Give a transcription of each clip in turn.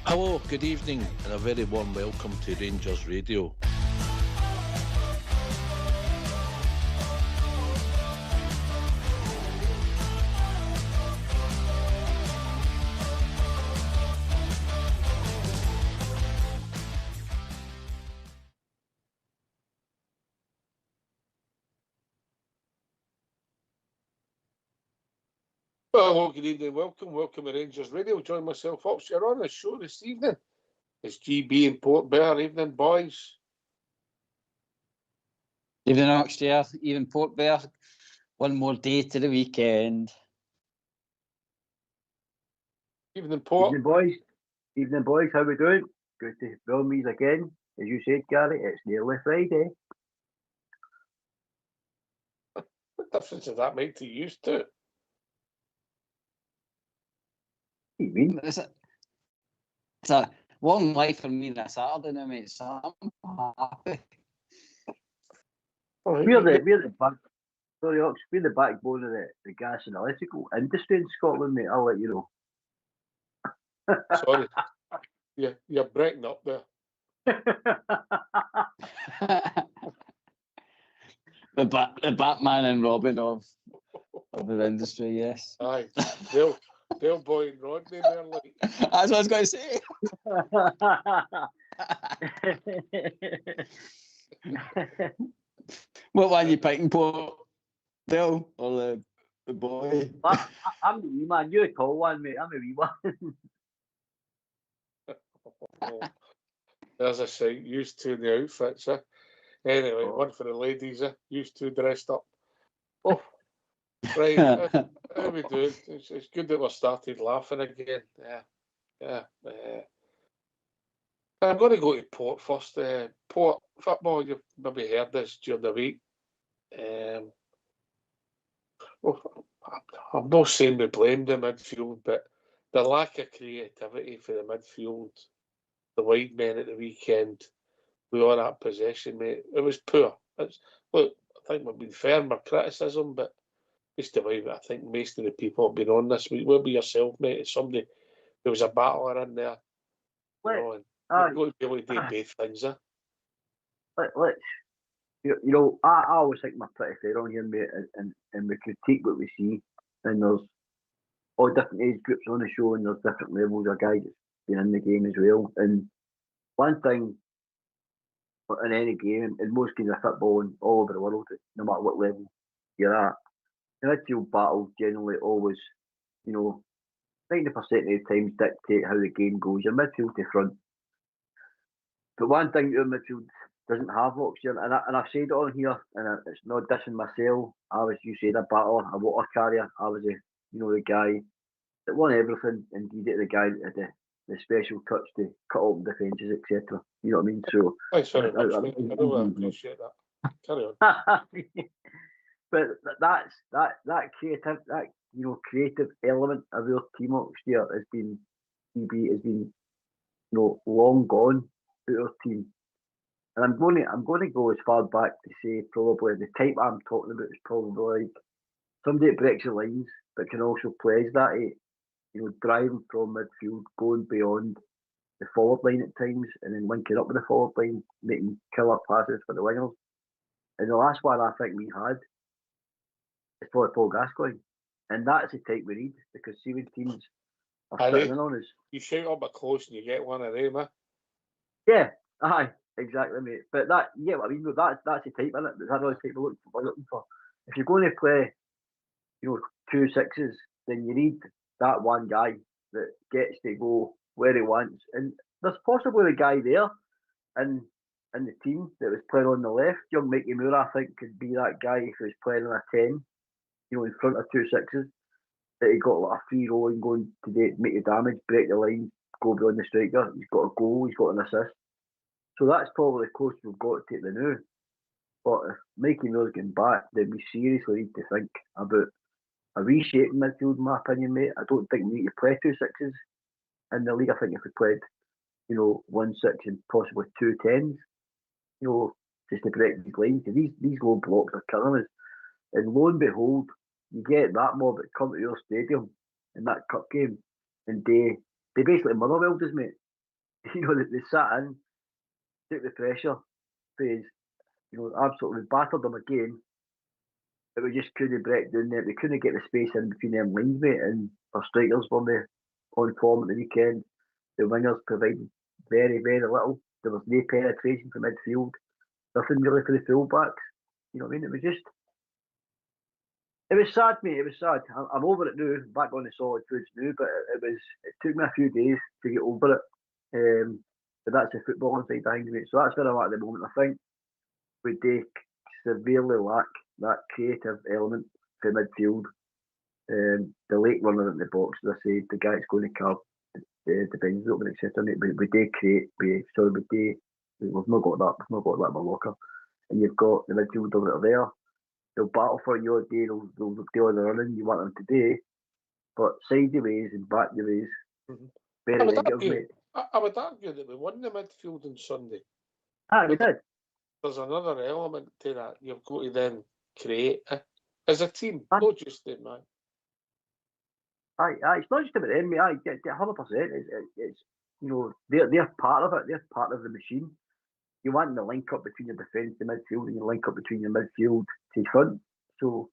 Hello, good evening, and a very warm welcome to Rangers Radio. Hello, good evening, welcome to Rangers Radio. Join myself, Ox. You're on the show this evening. It's GB in Port Bear. Evening, boys. Evening, Ox. Evening, Port Bear. One more day to the weekend. Evening, Port. Evening, boys. How we doing? Good to film these again. As you said, Gary, it's nearly Friday. What difference does that make to you used to? What do you mean? It's a long life for me this Saturday now, mate. So I'm happy. We're the backbone of the gas and electrical industry in Scotland, mate. I'll let you know. Sorry. You're breaking up there. the Batman and Robin of the industry, yes. Aye. Del Boy and Rodney there, like. That's what I was going to say. What one you picking, Port? Del or the boy? I'm the wee man. You're a tall one, mate. I'm a wee one. There's a sight. Used to in the outfits, eh? Anyway, one for the ladies, eh? Used to dressed up. Oh, right. How we doing? It's good that we're started laughing again. Yeah. I'm going to go to Port first. Port football, you've maybe heard this during the week. I'm not saying we blame the midfield, but the lack of creativity for the midfield, the wide men at the weekend, with all that possession, mate, it was poor. Look, I think we've been fair in our criticism, but just the way I think most of the people have been on this week. Will be yourself, mate. It's somebody, there was a battler in there. And you've got to be able to do both things, eh? I always think we're pretty fair on here, mate, and we critique what we see. And there's all different age groups on the show, and there's different levels of guys that's been in the game as well. And one thing in any game, in most games of football and all over the world, no matter what level you're at, the midfield battle generally always, 90% of the times dictate how the game goes. Your midfield to front. But one thing your midfield doesn't have, Oxygen, and I've said it on here, and it's not dissing myself. You said a battler, a water carrier. I was the guy that won everything, and the guy that had the special touch to cut open defences, etc. You know what I mean? So thanks very much, mate. I really appreciate that. Carry on. But that creative element of your team, Oxygen, has been long gone out of our team. And I'm going to go as far back to say probably the type I'm talking about is probably like somebody that breaks the lines but can also play as that, driving from midfield, going beyond the forward line at times, and then linking up with the forward line, making killer passes for the wingers. And the last one I think we had is probably Paul Gascoigne, and that's the type we need, because see when teams are sitting on us. You shout up a close and you get one of them, eh? Yeah, aye. Exactly, mate. But that's the type, isn't it? That's the type we're looking for. If you're going to play, 2 sixes, then you need that one guy that gets to go where he wants. And there's possibly a guy there in the team that was playing on the left. Young Mikey Moore, I think, could be that guy if he was playing on a 10, in front of 2 sixes. That he got like a free roll and going to make the damage, break the line, go beyond the striker. He's got a goal, he's got an assist. So that's probably the closest we've got to the new. But if Mikey Moore's getting back, then we seriously need to think about a reshaping midfield, in my opinion, mate. I don't think we need to play 2 sixes in the league. I think if we played, 1 6 and possibly 2 10s, just to break the line. Because these low blocks are killing us. And lo and behold, you get that mob that come to your stadium in that cup game, and they basically motherwelled us, mate. You know, they sat in, took the pressure, phase, absolutely battered them again. But we just couldn't break down there. We couldn't get the space in between them lines, mate. And our strikers were on form at the weekend. The wingers provided very, very little. There was no penetration from midfield. Nothing really for the fullbacks. You know what I mean? It was sad, mate. It was sad. I'm over it now. Back on the solid foods now, but it took me a few days to get over it. But that's the football inside behind me. So that's where I'm at the moment. I think we do severely lack that creative element for midfield. The late runner in the box, as I said, the guy that's going to carve the defence open, etc. We do create. We've not got that. We've not got that in my locker. And you've got the midfielders that are there. They'll battle for your day. They'll do all the running you want them to do, but sideways and backways, very negative, mate. I would argue that we won the midfield on Sunday. We did. There's another element to that. You've got to then create as a team, not just them, man. It's not just about them, mate. 100%. It's they're part of it. They're part of the machine. You want the link up between your defence and midfield, and you link up between your midfield to front. So,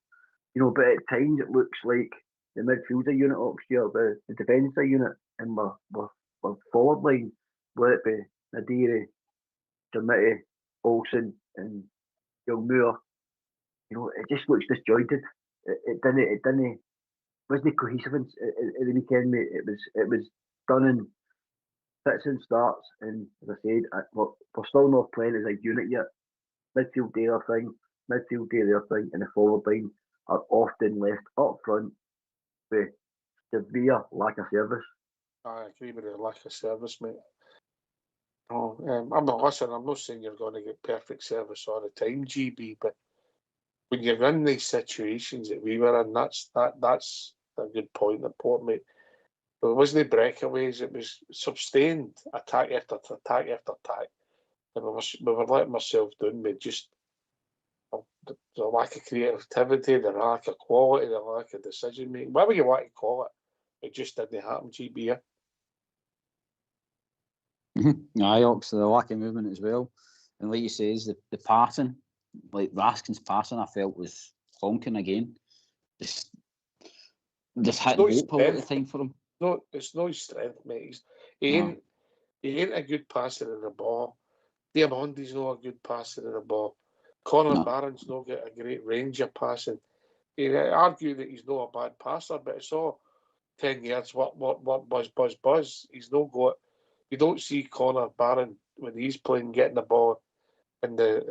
but at times it looks like the midfield's a unit Oxford, the defence a unit, and we're forward line, whether it be Nadiri, Dermity, Olsen, and Young Moore. It just looks disjointed. It wasn't cohesive at the weekend, mate. It was done in fits and starts, and as I said, we're still not playing as a unit yet. Midfield do their thing, midfield do their thing, and the forward line are often left up front with severe lack of service. I agree with the lack of service, mate. I'm not saying you're going to get perfect service all the time, GB, but when you're in these situations that we were in, that's a good point, that mate. But it wasn't breakaways, it was sustained attack after attack after attack. And we were letting ourselves down with just the lack of creativity, the lack of quality, the lack of decision making, whatever you want to call it just didn't happen, GB. Aye, obviously the lack of movement as well. And like you say, the passing, like Raskin's passing, I felt was honking again. Just hit hope a lot of the time for him. No, it's no strength, mate. He ain't a good passer in the ball. Diamondi's not a good passer in the ball. Conor Barron's not got a great range of passing. You argue that he's not a bad passer, but it's all 10 yards, what, buzz. He's not got. You don't see Conor Barron when he's playing getting the ball in the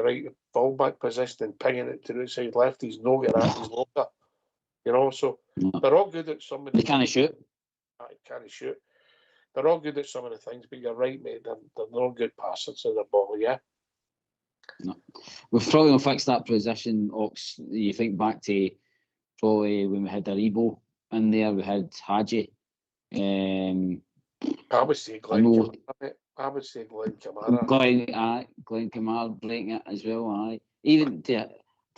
right fullback position and pinging it to the outside left. He's not got that. He's longer. So they're all good at some of the. They can't shoot. Can't shoot. They're all good at some of the things, but you're right, mate. They're not good passers of the ball, yeah. No. We've probably not fixed that position, Ox. You think back to probably when we had Aribo in there, we had Hadji. I would say Glenn Kamara. I would say Glenn Kamara. Glenn Kamara breaking it as well, aye. Even to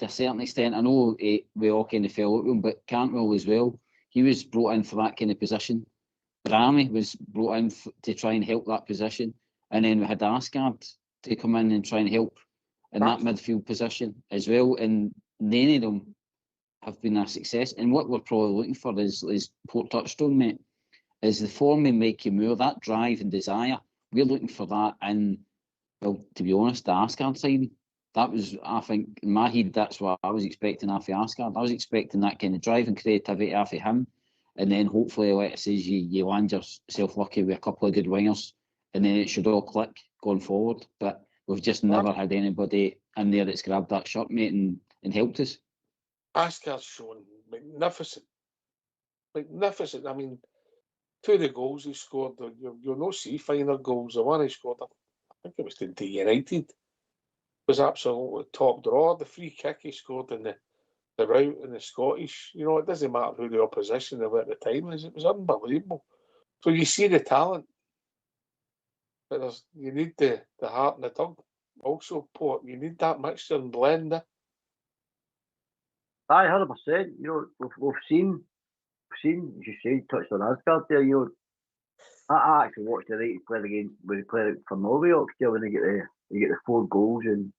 a certain extent, I know we all kind of fell out with him, but Cantwell as well. He was brought in for that kind of position. Rami was brought in to try and help that position. And then we had Asgard to come in and try and help in that midfield position as well. And none of them have been a success. And what we're probably looking for is Port Touchstone, mate, is the form and make you move, that drive and desire. We're looking for that. And, well, to be honest, the Asgard side, that was, I think, in my head, that's what I was expecting after Asgard. I was expecting that kind of drive and creativity after him. And then hopefully, like I says, you land yourself lucky with a couple of good wingers, and then it should all click going forward. But we've just never had anybody in there that's grabbed that shirt, mate, and helped us. Asgard's shown magnificent. I mean, 2 of the goals he scored, you'll not see finer goals. The one he scored, I think it was to United, was absolutely top draw. The free kick he scored in the route in the Scottish, it doesn't matter who the opposition were at the time is. It was unbelievable. So you see the talent, but you need the heart and the tongue. also, Port, you need that mixture and blend there. Aye, 100%. You know, we've seen, as you say, touched on Asgard there. You know, I actually watched the United play the game when they played for Norway year when they get the 4 goals in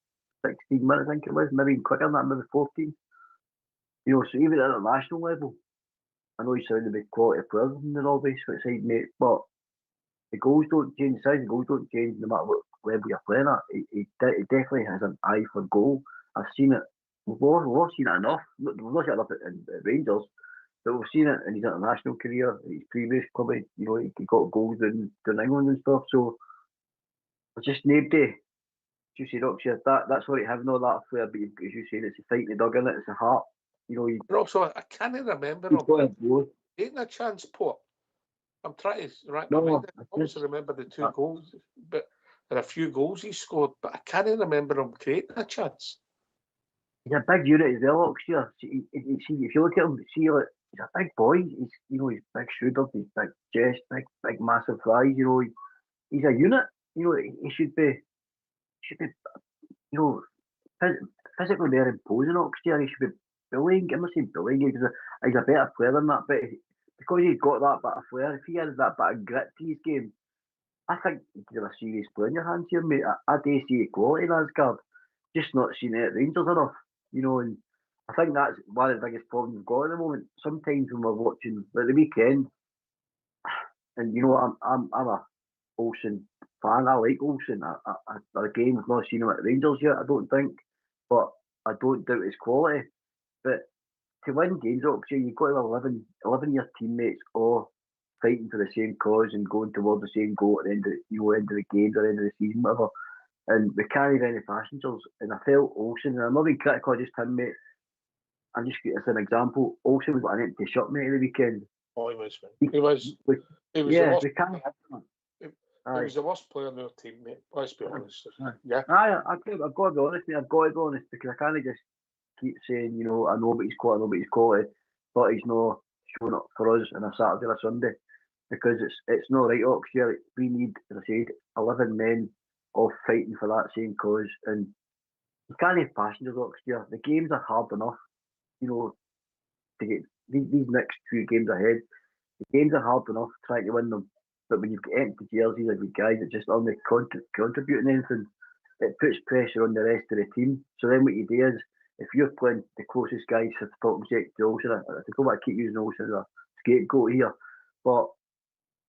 16 minutes, I think it was, maybe even quicker than that, maybe 14. You know, so even at international level, I know you sound a big quality of players in the Norway side, mate, but the goals don't change, the size of goals don't change no matter what level you're playing at. He definitely has an eye for goal. I've seen it. We've all seen it enough. We've not seen it enough at Rangers, but we've seen it in his international career, his previous club. You know, he got goals in England and stuff. So it's just nobody. You say, Roxy, that's what having all that flair, but as you say, it's a fight in the dug in it. It's a heart. You know, But also, I can't remember him taking a chance, Port. I'm trying to rack my mind. I also remember the 2 goals, but there are a few goals he scored, but I can't remember him creating a chance. He's a big unit as well, Oxford. See, if you look at him, see, like, he's a big boy. He's big shouldered, he's big chest, big massive thighs. You know, he's a unit. You know, he should be, you know, physically very imposing. Oxford. He should be bullying. I'm not saying bullying because he's a better player than that, but because he's got that bit of flair, if he had that bit of grit to his game, I think you could have a serious player in your hands here, mate. I do see equality in Asgard, just not seen it at Rangers enough, you know. And I think that's one of the biggest problems we've got at the moment. Sometimes when we're watching at the weekend, and you know, I'm a Olsen fan. I like Olsen. Again, we've not seen him at Rangers yet, I don't think, but I don't doubt his quality. But to win games, obviously, you've got to have 11-year teammates all fighting for the same cause and going towards the same goal at the end of the games or end of the season, whatever. And we can't have any passengers. And I felt Olsen, and I'm not being critical of just him, mate. I'm just as an example. Olsen was an empty shot, mate, at the weekend. Oh, he was, man. He was the worst. We can't have that. He was the worst player in our team, mate. Let's be honest. Yeah. I've got to be honest, mate. I've got to be honest because I can't just keep saying, you know, I know about his quality, but he's not showing up for us on a Saturday or a Sunday because it's not right, Oxford. We need, as I said, 11 men all fighting for that same cause, and you can't have passengers, Oxford. The games are hard enough, you know, to get these next few games ahead. The games are hard enough trying to win them, but when you've got empty jerseys like with guys that just aren't contributing anything, it puts pressure on the rest of the team. So then what you do is, if you're playing the closest guys to the top exec to Olsen, I go back, keep using Olsen as a scapegoat here, but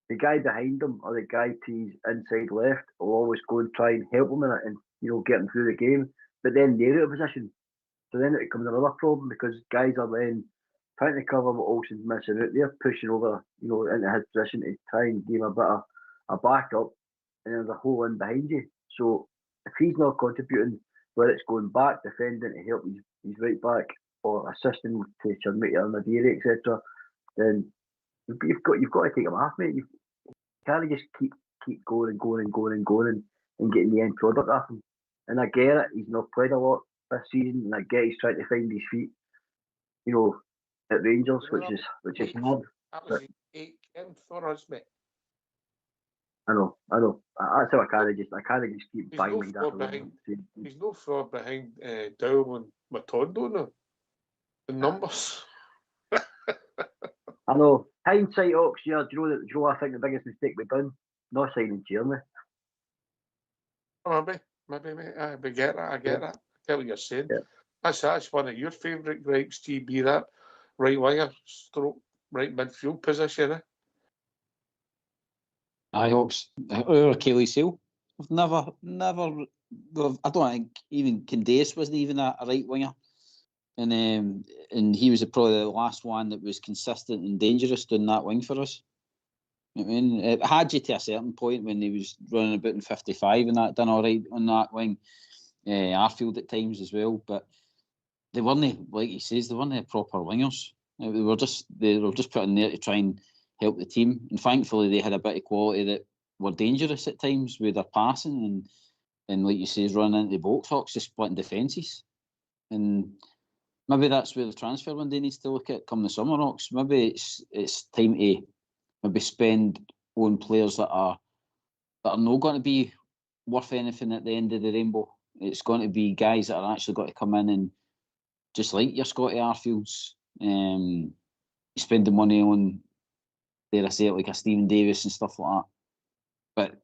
the guy behind him or the guy to his inside left will always go and try and help him in it and, you know, get him through the game. But then they're out of position. So then it becomes another problem because guys are then trying to cover what Olsen's missing out. They're pushing over, you know, into his position to try and give him a bit of a backup, and there's a hole in behind you. So if he's not contributing, whether it's going back, defending to help his right back or assisting to Shameful or Managerial, etc., then you've got to take him off, mate. You can't just keep going and getting the end product off him. And I get it, he's not played a lot this season, and I get he's trying to find his feet, you know, at Rangers, which is hard. That was the 8th for us, mate. I know. That's how I can't just keep banging that. He's no fraud behind Dowell and Matondo now. The numbers. I know. Hindsight, Ox, yeah, do you know I think the biggest mistake we've done? Not signing Tierney. Maybe, mate. I get that. I get what you're saying. Yeah. That's one of your favourite gripes, GB, that right winger stroke right midfield position, eh? Aye, Hawks. Or Achilles heel. We've never. I don't think even Candace wasn't even a right winger, and he was probably the last one that was consistent and dangerous doing that wing for us. I mean, it had you to a certain point when he was running about in 55 and that done all right on that wing. Arfield at times as well, but they weren't, like he says, they weren't proper wingers. They were just put in there to try and help the team, and thankfully they had a bit of quality that were dangerous at times with their passing and like you say, running into the box, Hawks, just splitting defences. And maybe that's where the transfer window needs to look at come the summer, Hawks. Maybe it's time to maybe spend on players that are not going to be worth anything at the end of the rainbow, it's going to be guys that are actually got to come in and just like your Scotty Arfields, spend the money on, dare I say it, like a Stephen Davis and stuff like that. But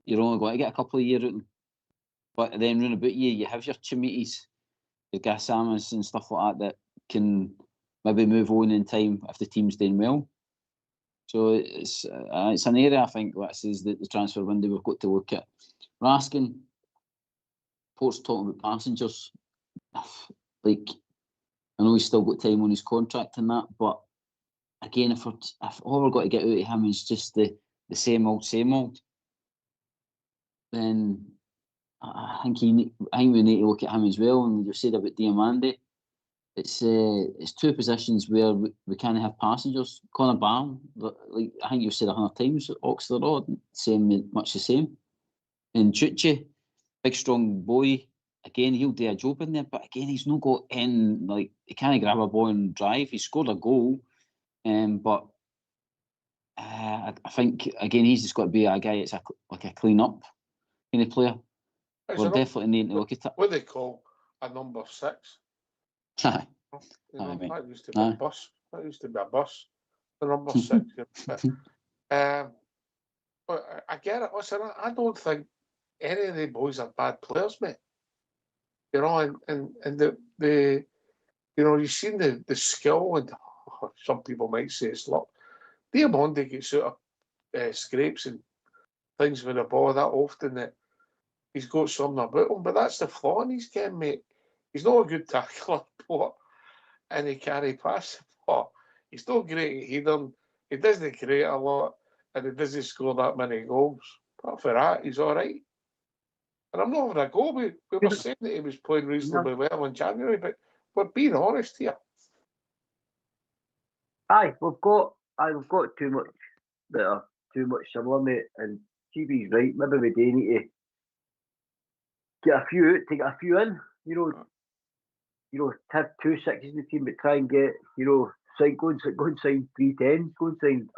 you're only going to get a couple of years out of them. But then round about you have your Chimitis, your Gassamas and stuff like that can maybe move on in time if the team's doing well. So it's an area I think that says that the transfer window we've got to look at. Raskin, Port's talking about passengers. Like, I know he's still got time on his contract and that, but again, if all we've got to get out of him is just the same old, then I think we need to look at him as well. And you said about Diamande, it's two positions where we can't have passengers. Conor Barn, like I think you've said 100 times, Oxford Road, much the same. And Chuchi, big strong boy. Again, he'll do a job in there, but again, he's not got in, like, he can't grab a ball and drive. He scored a goal, but I think, again, he's just got to be a guy that's like a clean-up kind of player. We're definitely needing to look at it. What they call a number 6. That used to be a bus. That used to be a bus. The number 6. But I get it. Listen, I don't think any of the boys are bad players, mate. You know, and the you've seen the skill, and some people might say it's luck. Diamande gets out of scrapes and things with the ball that often that he's got something about him, but that's the flaw in his game, mate. He's not a good tackler, and he can't pass the ball. He's not great at heading. He doesn't create a lot, and he doesn't score that many goals. But for that, he's all right. And I'm not having a go. We were saying that he was playing reasonably well in January, but we're being honest here. We've got too much that are too much similar, mate. And GB's right. Maybe we do need to get a few out, to get a few in. You know, have 2 6s in the team, but try and get, go and sign 3 10s, go and sign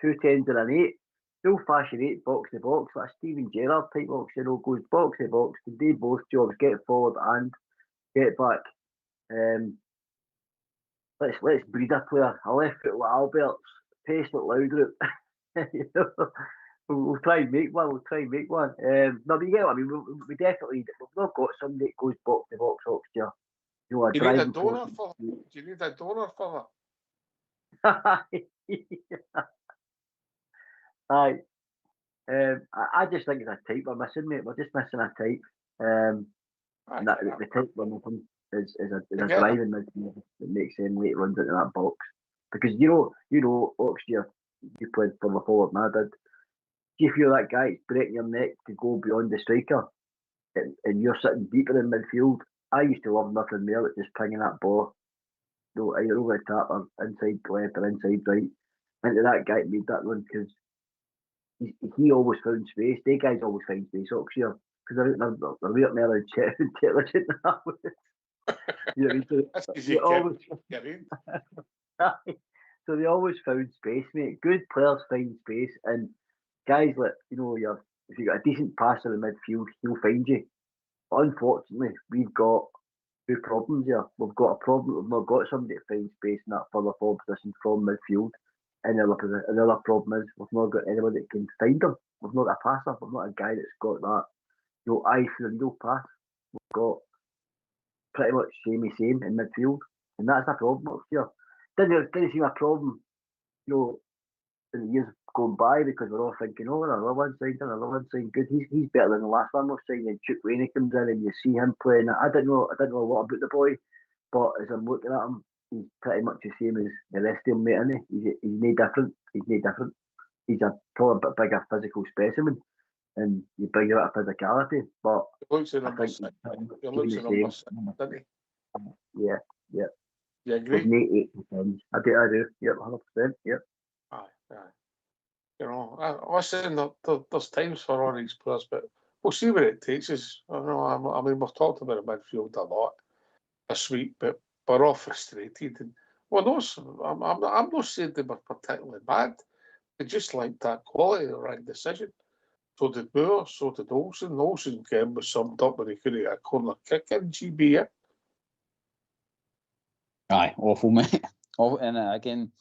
2 10s and an 8. Still fashion 8 box to box, like Steven Gerrard type box, goes box to box, can do both jobs, get forward and get back. Let's breed a player. A left foot like Albert's, pace like Laudrup. We'll try and make one. No, but you get what I mean. We definitely, we've not got somebody that goes box to box, Oxford. Do you need a donor for that? Do you need a donor for that? Aye. I just think it's a type we're missing, mate. We're just missing a type. The type we're missing is a driving midfielder that makes any late runs into that box. Because you know, Oxford, you played for the forward, and I did. If you're that guy breaking your neck to go beyond the striker, and you're sitting deeper in midfield, I used to love nothing more than just pinging that ball. You're over the tap or inside left or inside right into that guy that made that run, because he always found space. They guys always find space, Oxford, because they're way up there and intelligent. That's because you always get in. So they always found space, mate. Good players find space, and guys like, if you got a decent passer in midfield, he'll find you. But unfortunately, we've got 2 problems here. We've got a problem. We've not got somebody to find space in that further forward position from midfield. And the other problem is we've not got anyone that can find them. We've not got a passer. We've not a guy that's got that eye for the needle pass. We've got pretty much same in midfield, and that's a problem up here. Didn't seem a problem, in the years going by, because we're all thinking, another one signed good. He's better than the last one we've signed. And Chuck Rainey comes in, and you see him playing. I didn't know a lot about the boy, but as I'm looking at him, he's pretty much the same as the rest of them, mate, isn't he? He's no different. He's probably a bit bigger physical specimen, and you bring a bit of physicality, but he looks at number 6. He looks at number 6, doesn't he? Yeah. You agree? He's 8 I do. Yep, 100%. Yep. Aye. Listen, there's times for all these players, but we'll see where it takes us. I mean, we've talked about the midfield a lot this week, but we're all frustrated. And I'm not saying they were particularly bad. They just like that quality of the right decision. So did Moore, so did Olsen. Olsen's game was summed up when he couldn't get a corner kick in GB. Yeah? Aye, awful, mate. Awful. And again,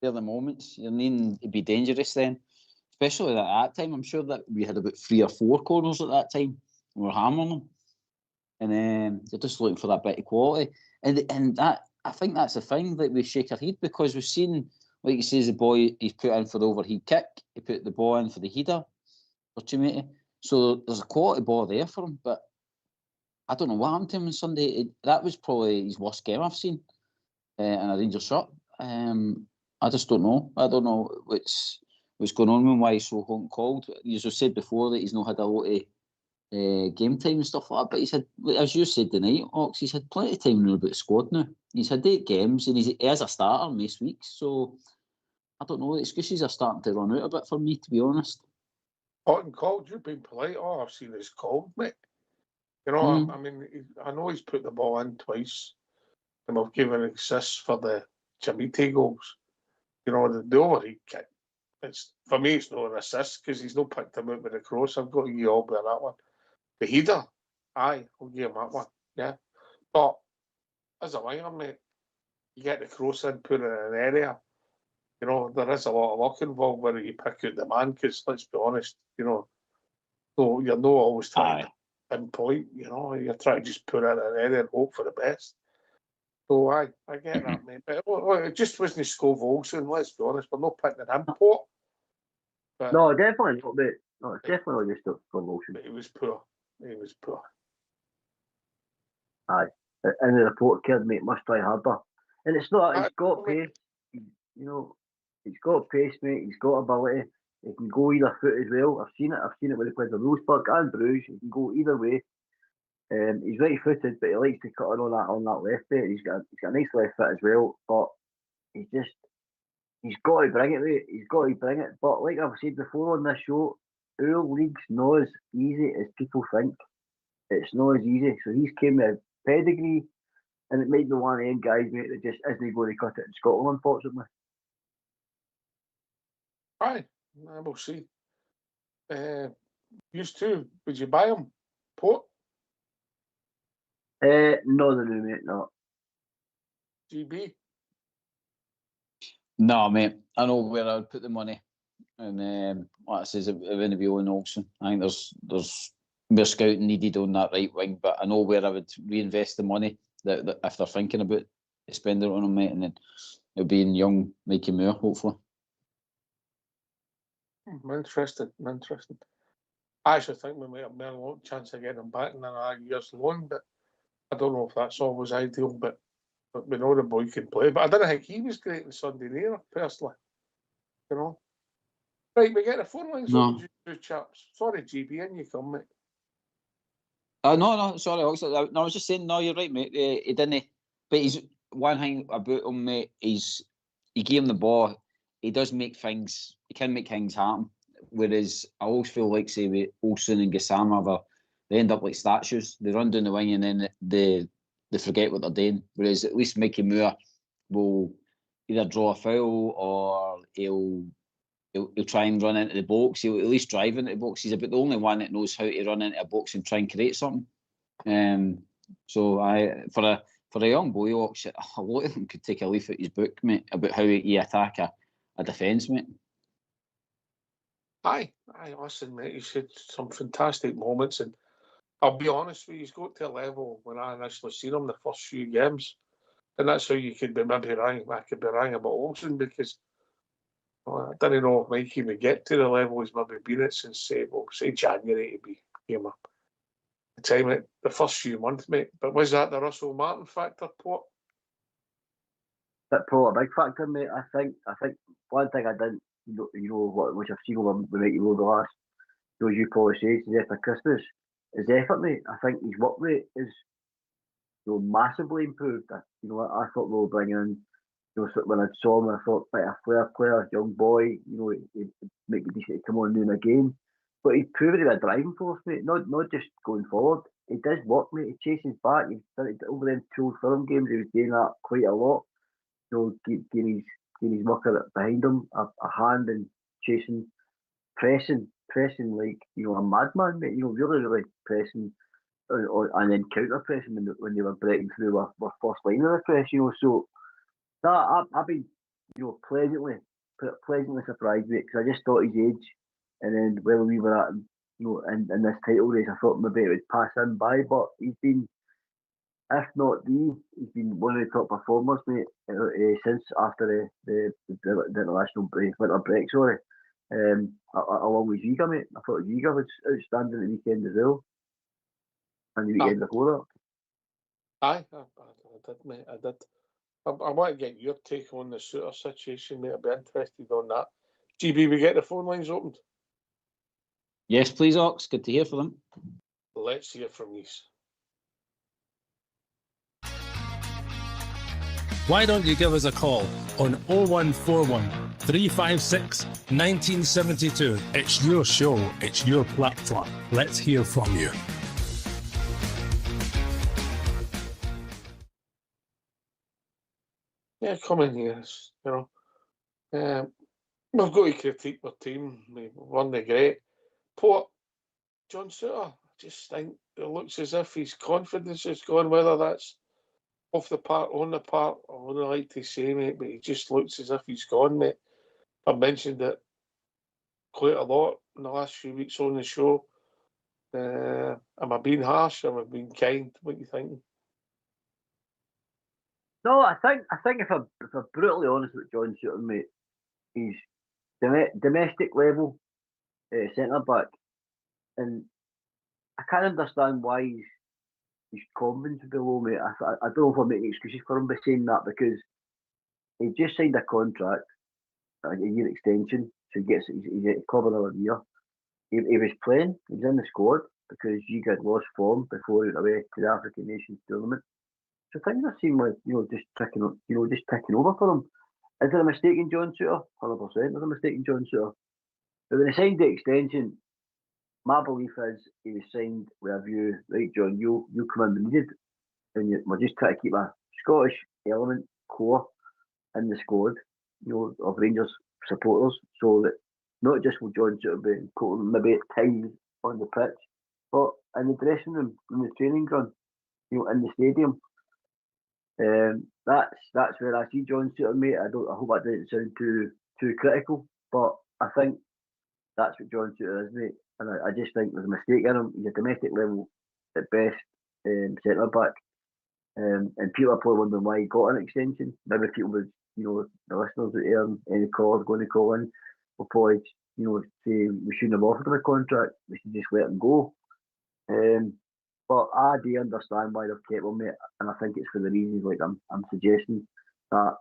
they're the moments. You're needing to be dangerous then. Especially at that time. I'm sure that we had about 3 or 4 corners at that time. We were hammering them. And they're just looking for that bit of quality. And that, I think that's the thing that we shake our head, because we've seen, like you says, the boy, he's put in for the overhead kick. He put the ball in for the header for Chimete. So there's a quality ball there for him. But I don't know what happened to him on Sunday. That was probably his worst game I've seen in a Rangers shirt. I just don't know. I don't know what's going on with him, why he's so hot and cold. You just said before that he's not had a lot of game time and stuff like that, but he's had, as you said tonight, Ox, he's had plenty of time to know about the squad now. He's had 8 games and he is a starter most weeks, so I don't know, the excuses are starting to run out a bit for me, to be honest. Hot and cold, you've been polite. Oh, I've seen it's cold, mate. You know, I mean, I know he's put the ball in twice, and I've given assists for the Chimete goals. You know, the overhead kick. For me, it's not an assist because he's not picked him out with a cross. I've got to give you all by that one. The header, aye, I'll give him that one. Yeah, but as a winger, mate, you get the cross in, put it in an area. You know, there is a lot of luck involved whether you pick out the man. Because let's be honest, you know, so you're not always trying to pinpoint. You know, you're trying to just put it in an area and hope for the best. So I get that, mate. But it just wasn't Scove Olsen, let's be honest. We're not picking him pot. But, no, definitely not, mate. No, it's definitely not just Scove Olsen. But he was poor. He was poor. Aye. And the report kid, mate, must try harder. And it's not, he's got pace. You know, he's got pace, mate. He's got ability. He can go either foot as well. I've seen it when he played for Roseburg and Bruges. He can go either way. He's right-footed, but he likes to cut on that left bit. He's got a nice left foot as well, but he's got to bring it, mate. He's got to bring it. But like I've said before on this show, our league's not as easy as people think. It's not as easy. So he's came with a pedigree, and it might be one of them guys, mate, that just isn't going to cut it in Scotland, unfortunately. Aye, we'll see. Used to, would you buy him? Port? No, the new, mate, no. GB? No, mate. I know where I would put the money. And like I says, it wouldn't be on Olsen. I think there's more scouting needed on that right wing, but I know where I would reinvest the money that if they're thinking about spending it on him, mate, and then it'll be in young Mikey Moore, hopefully. Interesting. I actually think we might have a long chance of getting him back in a year's loan, but I don't know if that's always ideal, but we know the boy can play. But I didn't think he was great on Sunday neither, personally. You know? Right, we get the phone lines open to you chaps. Sorry, GB, in you come, mate. No, sorry, Ox. No, I was just saying, no, you're right, mate. He didn't. But he's one thing about him, mate, he gave him the ball. He does make things, he can make things happen. Whereas I always feel like, say, with Olsen and Gassama, they end up like statues. They run down the wing and then they forget what they're doing. Whereas at least Mikey Moore will either draw a foul or he'll try and run into the box. He'll at least drive into the box. He's about the only one that knows how to run into a box and try and create something. So for a young boy, a lot of them could take a leaf out his book, mate, about how he attack a defence, mate. Aye, listen, mate, he's had some fantastic moments, and I'll be honest with you, he's got to a level when I initially seen him the first few games, and that's how you could be maybe I could be wrong about Olsen, because I didn't know if Mikey would get to the level he's maybe been at since, say January to be came up. The time, the first few months, mate. But was that the Russell Martin factor, Port? That's probably a big factor, mate. I think one thing I didn't, you know what, which I've seen with Mikey Moore the last, those you probably say, since after Christmas, is effort, mate. I think his work rate is, massively improved. I thought we were bringing in, when I saw him, I thought, quite a player, young boy, he'd make it decent to come on in a game. But he's proven to be a driving force, mate, not just going forward. He does work, mate. He chases back. He's done it over them 2 film games. He was doing that quite a lot. Getting his worker behind him, a hand and chasing, pressing pressing like a madman, mate. Really pressing, and then counter pressing when they were breaking through our first line of the press. So that I've been pleasantly surprised with it, because I just thought his age, and then where we were at, in this title race, I thought maybe it would pass him by, but he's been, if not he's been one of the top performers, mate, since after the international break, winter break, sorry. Along with Giga, mate. I thought Giga was outstanding the weekend as well, and the weekend before that. Aye, I did, mate. I did. I want to get your take on the Suter situation, mate. I'd be interested on that. GB, we get the phone lines opened? Yes, please, Ox. Good to hear from them. Let's hear from these. Why don't you give us a call on 0141 356 1972? It's your show, it's your platform. Let's hear from you. Yeah, come in here. We've got to critique our team. We won the great. Port, John Suter, I just think it looks as if his confidence is gone, whether that's off the park, on the park, I wouldn't like to say, mate, but he just looks as if he's gone, mate. I've mentioned it quite a lot in the last few weeks on the show. Am I being harsh? Am I being kind? What are you thinking? No, I think if I'm brutally honest with John Suter, mate, he's domestic level centre back, and I can't understand why his confidence is below, mate. I don't know if I'm making excuses for him by saying that, because he just signed a contract, a year extension, so he's at club another year. He was playing, he was in the squad because Giga had lost form before he went away to the African Nations tournament. So things are seem like just ticking over for him. Is there a mistake in John Suter? 100%. There's a mistake in John Suter. But when he signed the extension, my belief is he was signed with a view, right, John, you come in when needed, and we're just trying to keep a Scottish element core in the squad, of Rangers supporters, so that not just will John Suter be putting maybe at times on the pitch, but in the dressing room, in the training ground, in the stadium. That's where I see John Suter, mate. I hope that didn't sound too critical, but I think that's what John Suter is, mate. And I just think there's a mistake in him. He's a domestic level at best centre back, and people are probably wondering why he got an extension. Maybe people would, the listeners that hear any callers going to call in will probably, say we shouldn't have offered him a contract. We should just let him go. But I do understand why they've kept him, mate, and I think it's for the reasons like I'm suggesting, that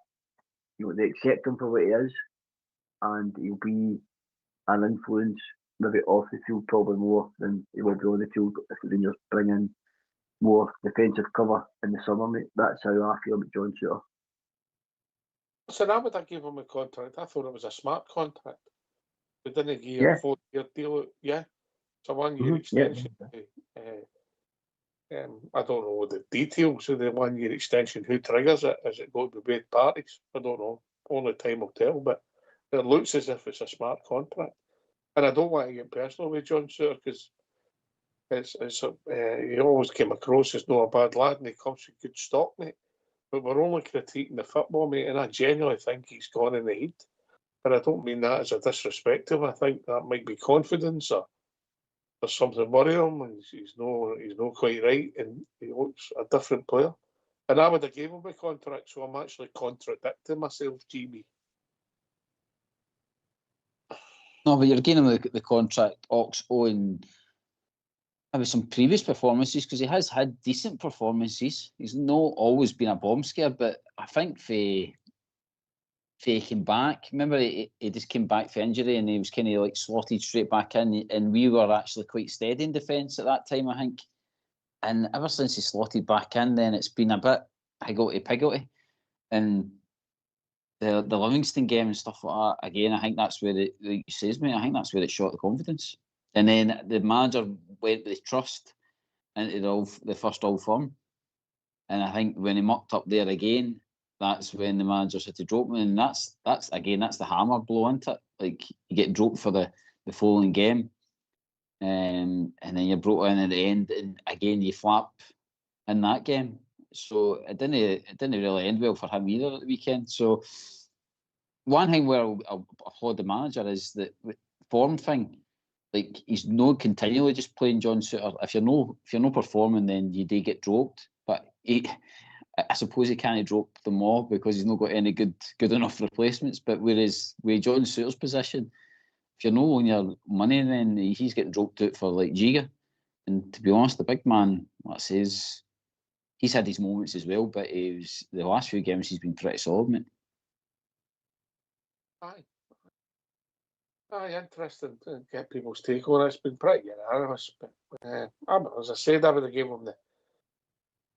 they accept him for what he is, and he'll be an influence maybe off the field probably more than he will be on the field if the Rangers bring in more defensive cover in the summer, mate. That's how I feel about John Suter. So now would I give him a contract? I thought it was a smart contract. We didn't give a 4-year deal. Yeah, it's a 1-year extension. Yeah. I don't know the details of the 1-year extension. Who triggers it? Is it going to be both parties? I don't know. Only time will tell. But it looks as if it's a smart contract. And I don't want to get personal with John Suter, because he always came across as not a bad lad, and he comes with good stock, mate. But we're only critiquing the football, mate, and I genuinely think he's gone in the heat. But I don't mean that as a disrespect to him. I think that might be confidence, or there's something worrying him, and he's not quite right, and he looks a different player. And I would have gave him a contract, so I'm actually contradicting myself, GB. No, but you're giving him the contract, Ox, on maybe some previous performances, because he has had decent performances. He's not always been a bomb scare, but I think he came back. Remember, he just came back for injury, and he was kind of like slotted straight back in, and we were actually quite steady in defence at that time, I think. And ever since he slotted back in, then it's been a bit higgledy-piggledy. And the Livingston game and stuff like that, again, I think that's where like you says, mate, I think that's where it shot the confidence. And then the manager went with trust into the first Old Firm. And I think when he mucked up there again, that's when the managers had to drop him. And that's the hammer blow into it. Like, you get dropped for the following game. and then you're brought in at the end, and again you flap in that game. So it didn't really end well for him either at the weekend. So one thing where I'll applaud the manager is that form thing. Like, he's not continually just playing John Souttar. If you're no performing, then you do get dropped. But I suppose he can't drop them all because he's not got any good enough replacements. But whereas with John Souttar's position, if you're no on your money, then he's getting dropped out for like Giga. And to be honest, the big man, that says, he's had his moments as well. But the last few games he's been pretty solid, mate. Aye, interesting to get people's take on it. It's been pretty unanimous. But as I said, I would have given him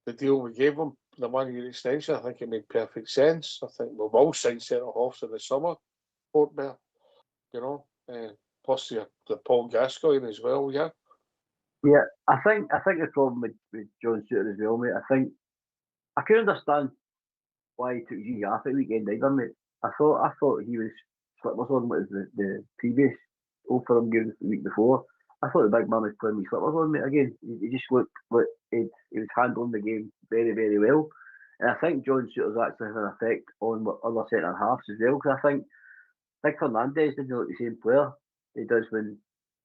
the deal we gave him, the 1 year extension. I think it made perfect sense. I think we've all signed centre halves in the summer, Port Bear, plus the Paul Gascoigne as well, yeah. Yeah, I think the problem with John Souttar as well, mate. I could understand why he took G off at the weekend either, mate. I thought he was slippers on with the previous Old Firm game the week before. I thought the big man was playing with slippers on, mate. Again, he just looked like he was handling the game very, very well. And I think John Souttar's actually had an effect on other centre halves as well, because I think Big Fernandez didn't look the same player he does when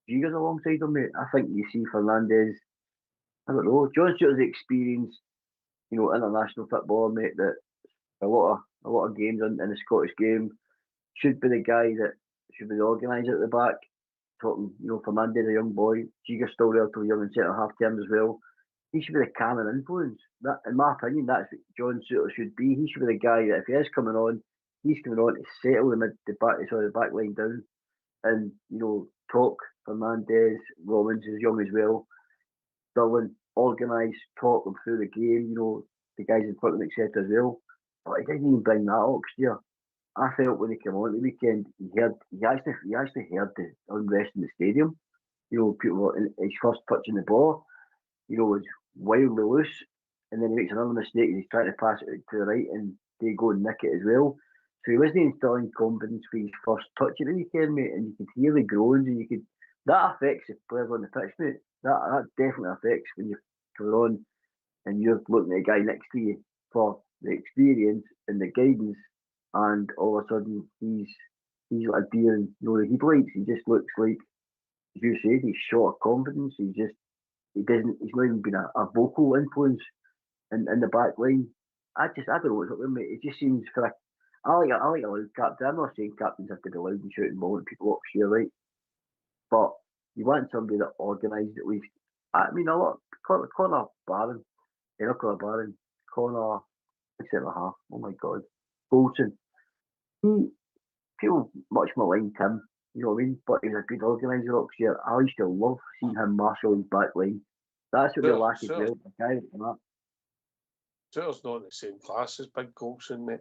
Giga's alongside him, mate. I think you see Fernandez, I don't know, John Souttar's experience, international football, mate, that a lot of games in the Scottish game should be the guy that should be the organiser at the back. Talking, Fernandez, a young boy, Giga's still relatively young in centre half terms as well. He should be the calming influence. That, in my opinion, that's what John Souttar should be. He should be the guy that if he is coming on, he's coming on to settle the back line down, and talk. Fernandez, Robbins is young as well. Sterling, organise, talk them through the game. The guys in front of him, etc. as well. But he didn't even bring that oxygen. I felt when he came on the weekend, he actually heard the unrest in the stadium. People his first touching the ball, was wildly loose, and then he makes another mistake and he's trying to pass it out to the right, and they go and nick it as well. So he wasn't instilling confidence for his first touch at the weekend, mate, and you could hear the groans, and that affects the players on the pitch, mate. That definitely affects when you're coming on and you're looking at a guy next to you for the experience and the guidance, and all of a sudden he's like a deer in the headlights. He just looks like, as you said, he's short of confidence. He's not even been a vocal influence in the back line. I don't know what's up with him, mate. It just seems I like a loud captain. I'm not saying captains have to be loud and shouting ball and people up here, right? But you want somebody that organised at least. I mean, a lot. Connor Barron, Connor, centre half. Oh my God, Bolton. People much maligned him, you know what I mean? But he was a good organiser up here. I used to love seeing him marshal his back line. That's what we lack as well. A guy like that. Souttar's not in the same class as Big Golson, mate.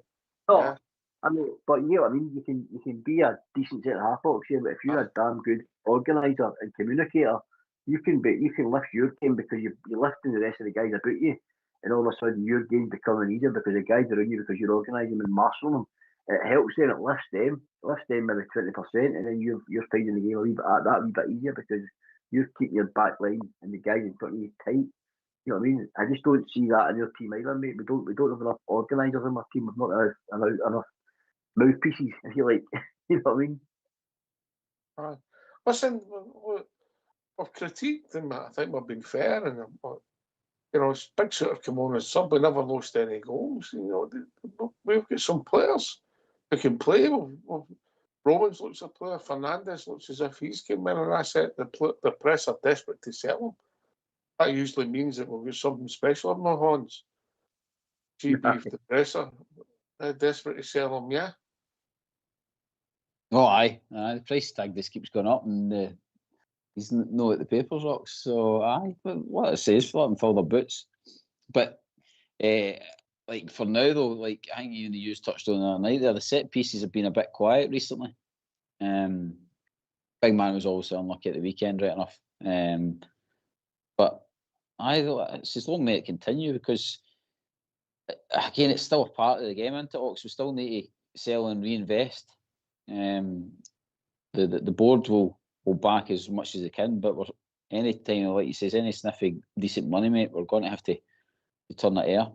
No, yeah. I mean, but you know what I mean? You can be a decent centre half box here, but if you're a damn good organiser and communicator, you can lift your game because you're lifting the rest of the guys about you, and all of a sudden your game's becoming easier because the guys around you, because you're organising them and marshalling them. It helps them, it lifts them maybe 20%, and then you're finding the game a wee bit easier because you're keeping your back line and the guys in front of you tight. You know what I mean? I just don't see that in your team either, mate. We don't have enough organisers in our team. We've not enough mouthpieces, if you like. You know what I mean? Listen, we've critiqued them. I think we've been fair, and it's Big Souttar come on as sub. We never lost any goals. We've got some players who can play. Robbins looks a player. Fernandez looks as if he's come in an asset. The press are desperate to sell him. That usually means that we've got something special in our hands. GB, if the press are desperate to sell him, yeah. Oh, aye. The price tag just keeps going up, and he's not at the papers rocks. So, aye. But what it says for them, fill their boots. But like for now, though, like I think you and the Hughes touched on the other night there, the set pieces have been a bit quiet recently. Big man was obviously unlucky at the weekend, right enough. But it's as long may it continue, because again, it's still a part of the game, isn't it, Ox? We still need to sell and reinvest. The board will back as much as they can, but any time, like you says, any sniffy decent money, mate, we're going to have to turn it air.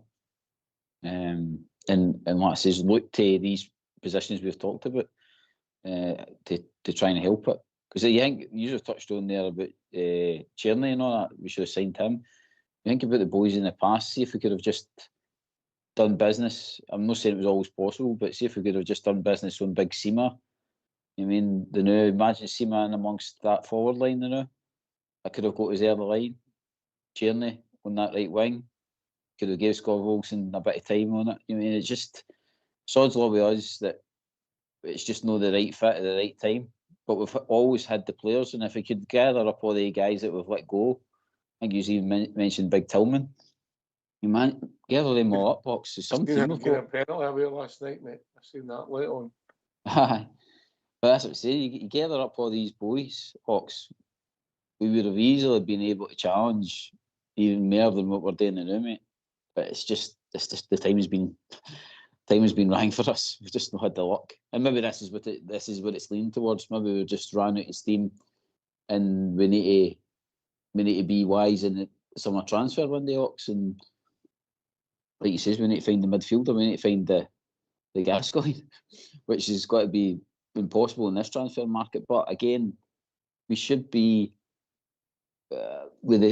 And like I says, look to these positions we've talked about to try and help it. Because I think you just touched on there about Tierney and all that. We should have signed him. You think about the boys in the past. See if we could have just done business. I'm not saying it was always possible, but see if we could have just done business on Big Seema. I mean, the new imagine Seema in amongst that forward line. The new, I could have got his early line. Tierney on that right wing. Could have gave Scott Wilson a bit of time on it. I mean, it's just sod's law with us that it's just not the right fit at the right time. But we've always had the players, and if we could gather up all the guys that we've let go, I think you even mentioned Big Tillman. You man, gather them all up, Box. There's some team we've got. A penalty away last night, mate. I seen that late on. But that's what I say. You gather up all these boys, Hawks. We would have easily been able to challenge even more than what we're doing now, mate. But it's just the time has been rang for us. We've just not had the luck, and maybe this is what it's leaning towards. Maybe we just ran out of steam, and we need to be wise in the summer transfer window, Hawks. And like you says, we need to find the midfielder. We need to find the Gascoigne, which has got to be impossible in this transfer market. But again, we should be with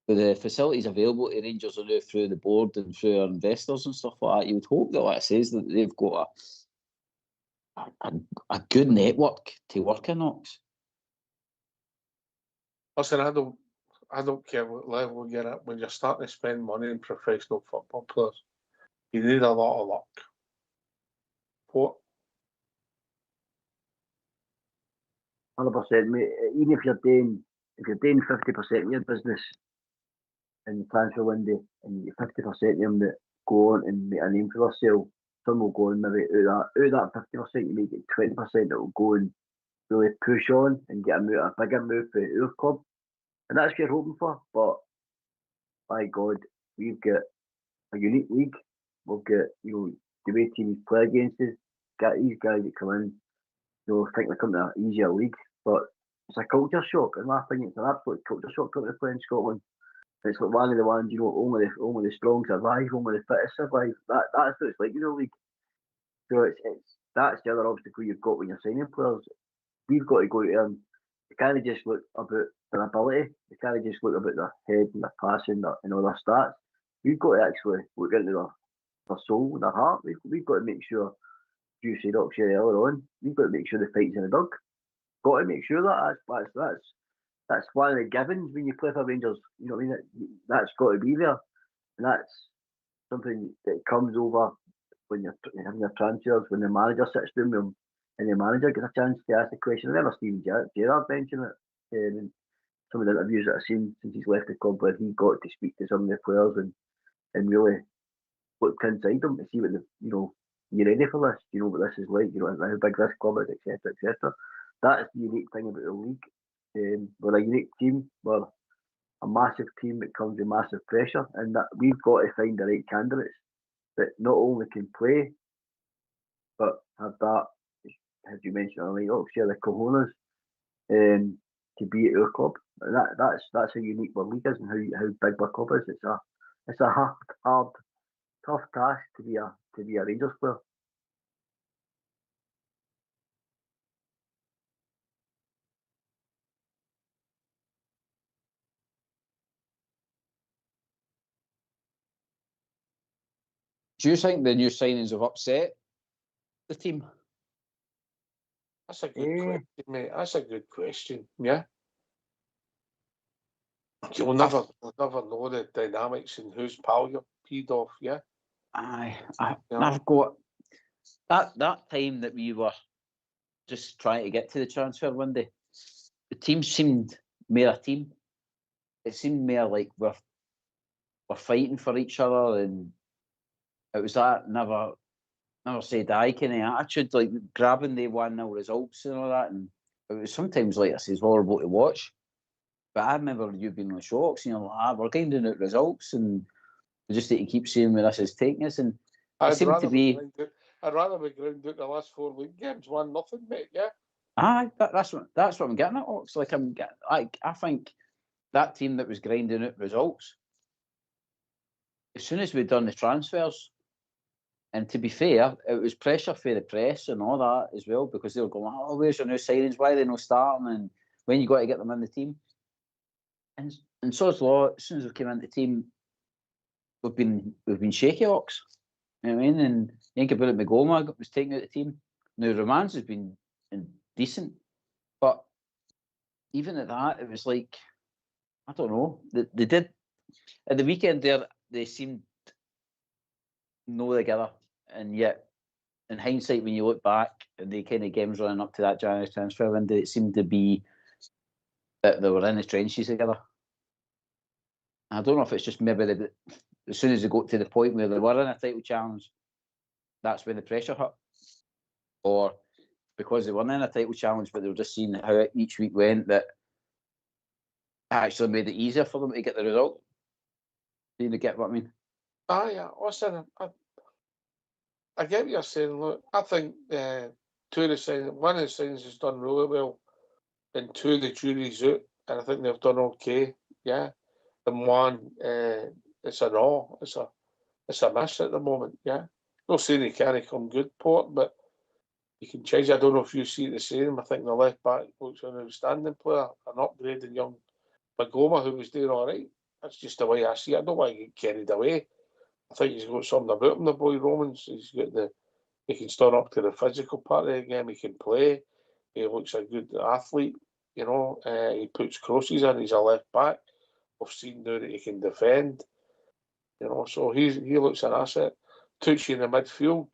the facilities available to Rangers are now through the board and through our investors and stuff like that. You would hope that, like it says, that they've got a good network to work in. Ox. Listen, I don't care what level you're at. When you're starting to spend money on professional football players, you need a lot of luck. What? 100%, mate. Even if you're doing 50% of your business in the transfer window, and 50% of them that go on and make a name for themselves, some will go and maybe out of that 50%, you may get 20% that will go and really push on and get a bigger move for our club. And that's what you're hoping for. But by God, we've got a unique league. We've got, the way teams play against us, got these guys that come in, think they're coming to an easier league. But it's a culture shock, in my opinion. It's an absolute culture shock coming to play in Scotland. It's like one of the ones, only the strong survive, only the fittest survive. That's what it's like in the league. So that's the other obstacle you've got when you're signing players. We've got to go to them. They can't just look about their ability. They can't just look about their head and their passing and all their stats. We've got to actually look into their soul and their heart. We've got to make sure, you said earlier on, we've got to make sure the fight's in the dug. Got to make sure that's one of the givens when you play for Rangers. You know what I mean? That's got to be there, and that's something that comes over when you're having your transfers. When the manager sits down with them, and the manager gets a chance to ask the question. I remember Steven Gerrard mentioning it in some of the interviews that I've seen since he's left the club, where he got to speak to some of the players and really looked inside them to see what you ready for this? You know what this is like? You know how big this club is, etc., etc. That's the unique thing about the league. We're a unique team. We're a massive team that comes with massive pressure, and that we've got to find the right candidates that not only can play, but have that, as you mentioned earlier, share the cojones to be at our club. And that's how unique our league is and how big our club is. It's a hard, tough task to be a Rangers player. Do you think the new signings have upset the team? That's a good question, mate. That's a good question. Yeah. We'll never know the dynamics and whose pal you're peed off. Yeah. I've got that time that we were just trying to get to the transfer window. The team seemed more a team. It seemed more like we're fighting for each other, and it was that never say die kind of attitude, like grabbing the 1-0 results and all that. And it was sometimes, like I say, horrible to watch. But I remember you being on the shocks, and you're like, we're grinding out results, and we just need to keep seeing where this is taking us. And I'd rather be ground out the last 4 league games, 1-0, mate. Yeah. That's what I'm getting at. Ox. Like I think that team that was grinding out results, as soon as we'd done the transfers, and to be fair, it was pressure for the press and all that as well, because they were going, oh, where's your new signings? Why are they not starting? And when you got to get them in the team. And so law, as soon as we came into the team, we've been shaky ox. You know what I mean? And you think about it, Magoma was taken out of the team. Now Romans has been decent, but even at that, it was like, I don't know. They did at the weekend there. They seemed no together, and yet in hindsight, when you look back at the kind of games running up to that January transfer window, it seemed to be that they were in the trenches together. I don't know if it's just maybe as soon as they got to the point where they were in a title challenge, that's when the pressure hit, or because they weren't in a title challenge, but they were just seeing how each week went, that actually made it easier for them to get the result. Do you get what I mean? Yeah. Listen, I get what you're saying. Look, I think one of the signings has done really well, and two, the jury's out, and I think they've done okay. Yeah, and one, it's a no, it's a miss at the moment. Yeah, not saying he can't come good, Port, but you can change. I don't know if you see it the same. I think the left back looks an outstanding player, an upgrading young Magoma who was doing all right. That's just the way I see it. I don't want to get carried away. I think he's got something about him, the boy Romans. He can stand up to the physical part of the game. He can play. He looks a good athlete. You know, he puts crosses in. He's a left back. We've seen now that he can defend. You know, so he looks an asset. Tucci in the midfield.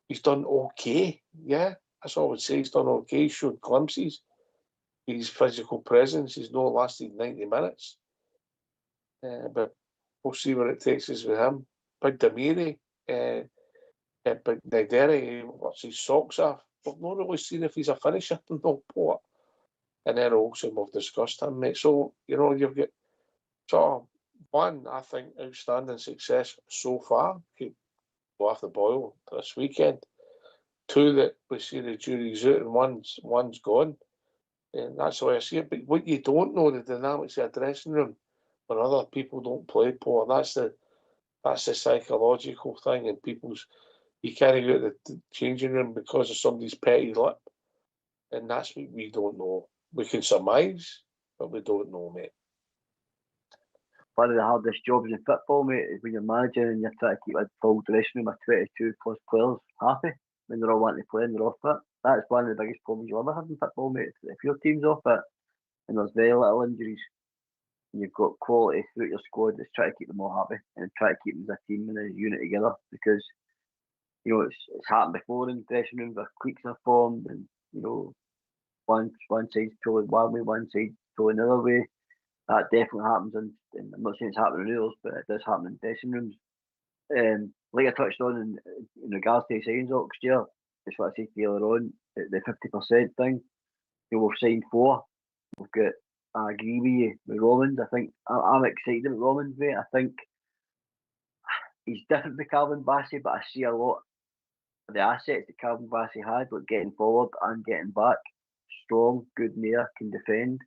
He's done okay. Yeah, that's all I would say. He's done okay. He's showed glimpses. His physical presence has not lasted 90 minutes. But we'll see where it takes us with him. Big Damiri, Big Nideri, what's his socks off. We've not really seen if he's a finisher in the Port. And then also we've discussed him, mate. So, you know, you've got sort of one, I think, outstanding success so far. Keep go off the boil this weekend. Two, that we see the jury's out and one's gone. And that's the way I see it. But what you don't know, the dynamics of a dressing room when other people don't play, Paul, that's the psychological thing, and you can't go to the changing room because of somebody's petty lip, and that's what we don't know. We can surmise, but we don't know, mate. One of the hardest jobs in football, mate, is when you're managing and you're trying to keep a full dressing room of 22 plus players happy when they're all wanting to play and they're off it. That's one of the biggest problems you'll ever have in football, mate. If your team's off it and there's very little injuries, and you've got quality throughout your squad, just try to keep them all happy and try to keep them as a team and a unit together, because you know it's happened before in dressing rooms where cliques are formed, and you know one side's totally one way, one side's totally another way. That definitely happens, and I'm not saying it's happening in others, but it does happen in dressing rooms. Like I touched on in regards to the signings, Oxford, that's what I said to you earlier on, the 50% thing. You know, we've signed 4. We've got, I agree with you with Romans. I think I'm excited about Romans, mate. I think he's different to Calvin Bassey, but I see a lot of the assets that Calvin Bassey had, like getting forward and getting back. Strong, good in the air, can defend,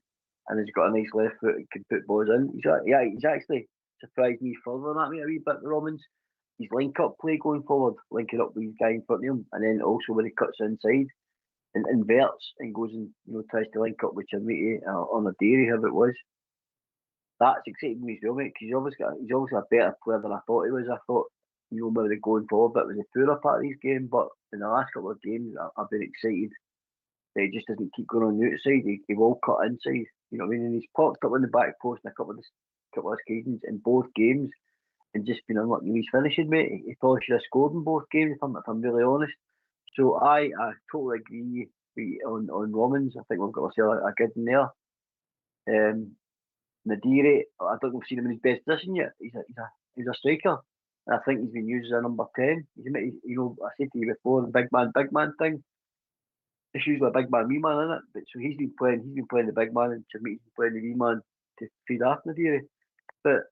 and he's got a nice left foot and can put balls in. He's actually surprised me further than that, mate, a wee bit, the Romans. His link-up play going forward, linking up with his guy in front of him, and then also when he cuts inside and inverts and goes and tries to link up with Chamiti on a dairy, whoever it was. That's exciting me as well, mate, because he's obviously a better player than I thought he was. I thought, maybe going forward, but it was a poorer part of his game. But in the last couple of games, I've been excited that he just doesn't keep going on the outside. He will cut inside. You know what I mean? And he's popped up on the back post in a couple of occasions in both games, and just been unlucky with his finishing, mate. He probably should have scored in both games, if I'm really honest. So I totally agree on Romans. I think we've got ourselves a good in there. Nadiri, I don't think we've seen him in his best position yet. He's a striker. And I think he's been used as a number 10. I said to you before, the big man thing. Issues with big man, wee man, isn't it? But so he's been playing the big man, and Chamiti's been playing the wee man to feed off Nadiri. But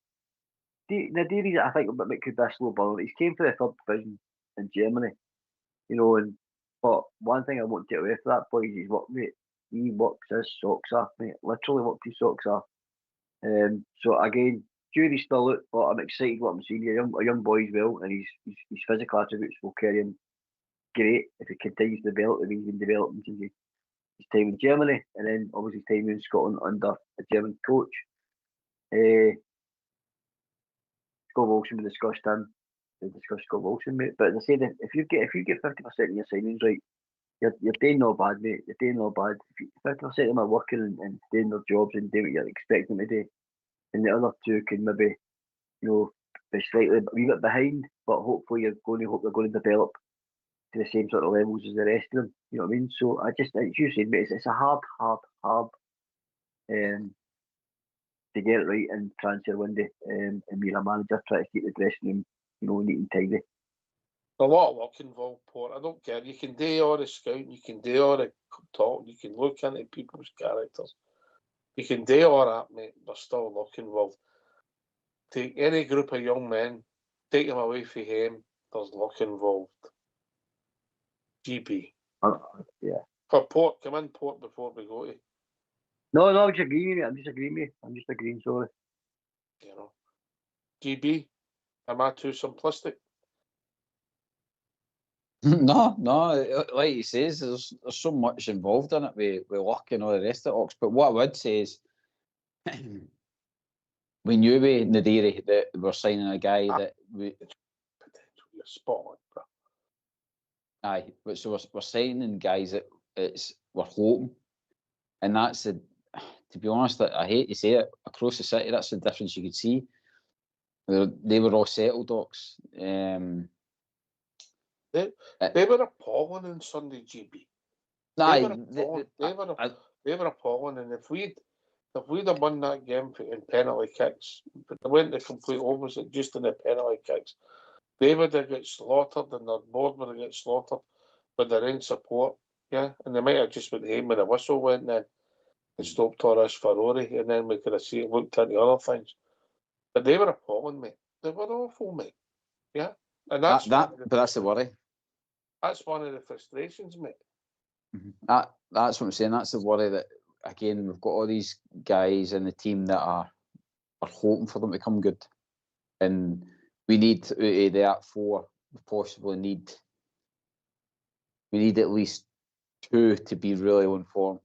Nadiri, I think it could be a slow burner. He's came for the 3rd division in Germany, but one thing I won't take away from that boy is his work rate. he works his socks off, mate. Literally works his socks off. So again, jury's still out, but I'm excited what I'm seeing here. A young boy as well, and his physical attributes will carry him great if he continues to develop. If he's been developing since his time in Germany, and then obviously his time in Scotland under a German coach. Scott Wilson, we discussed him. We discussed Scott Wilson, mate. But as I said, if you get 50% of your signings right, you're doing not bad, mate. You're doing not bad. If 50% of them are working and doing their jobs and doing what you're expecting them to do, and the other two can maybe, be slightly a wee bit behind, but hopefully they're going to develop to the same sort of levels as the rest of them. You know what I mean? So as you said, mate, it's a hard to get it right in transfer window, and you're a manager trying to keep the dressing room, neat and tidy. A lot of work involved, Port. I don't care. You can do all the scouting, you can do all the talk, you can look into people's characters. You can do all that, mate. There's still work involved. Take any group of young men, take them away from him, there's luck involved. GB. Yeah. For Port, come in, Port, before we go to. No, I'm just agreeing with you. I'm just agreeing, sorry. GB, am I too simplistic? No, like he says, there's so much involved in it with luck and all the rest of it, Ox. But what I would say is, we knew with Nadiri that we're signing a guy that we. Potential, you're spot on, bro. Aye, but so we're signing guys that we're hoping, and that's the. To be honest, I hate to say it, across the city, that's the difference you could see. They were all settled, Ox. They were appalling on Sunday, GB. They were appalling, and if we'd have won that game in penalty kicks, but they went the complete opposite, just in the penalty kicks, they would have got slaughtered, and their board would have got slaughtered with their own support, yeah, and they might have just went home when the whistle went then and stopped Torres Ferrari, and then we could have looked into other things. But they were appalling, mate. They were awful, mate. Yeah, and that's but that's the worry. That's one of the frustrations, mate. That's what I'm saying. That's the worry that, again, we've got all these guys in the team that are hoping for them to come good, and we need that four. We possibly need. We need at least two to be really on form,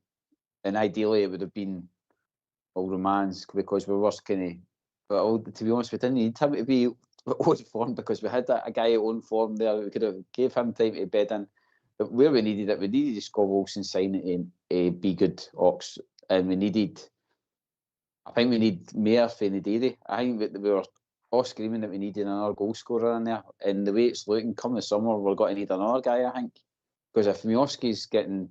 and ideally it would have been all Romans, because we were kind of. But to be honest, we didn't need him to be on form because we had a guy on form there. We could have gave him time to bed in. But where we needed to Scott Wilson sign it and be good, Ox, and we needed. I think we need more for Nadiri. I think that we were all screaming that we needed another goal scorer in there, and the way it's looking, come the summer, we're going to need another guy. I think, because if Miovski's getting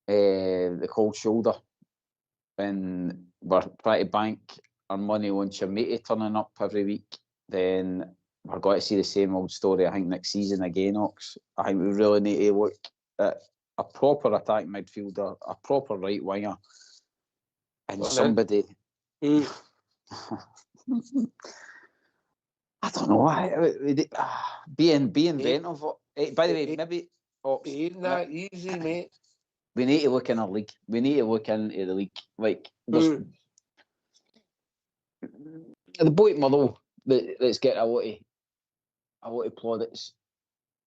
the cold shoulder, and we're trying to bank our money on Chamiti turning up every week, then we're going to see the same old story, I think, next season again, Ox. I think we really need to look at a proper attack midfielder, a proper right winger, and somebody. I don't know. Being inventive. By the way, maybe. Ox, ain't that easy, mate. We need to look in our league. We need to look into the league. Like, the boy Murrow that's getting a lot of plaudits.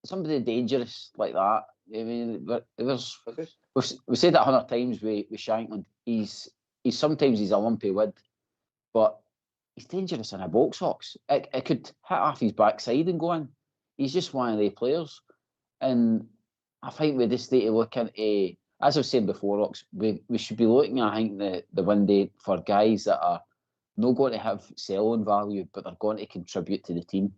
Somebody dangerous like that. I mean, we've said that 100 times with Shankland. He's a lumpy wood, but he's dangerous in a box, Ox. It could hit off his backside and go in. He's just one of the players, and I think we just need to look into. As I've said before, Ox, we should be looking, I think, the window for guys that are not going to have sell-on value, but they're going to contribute to the team.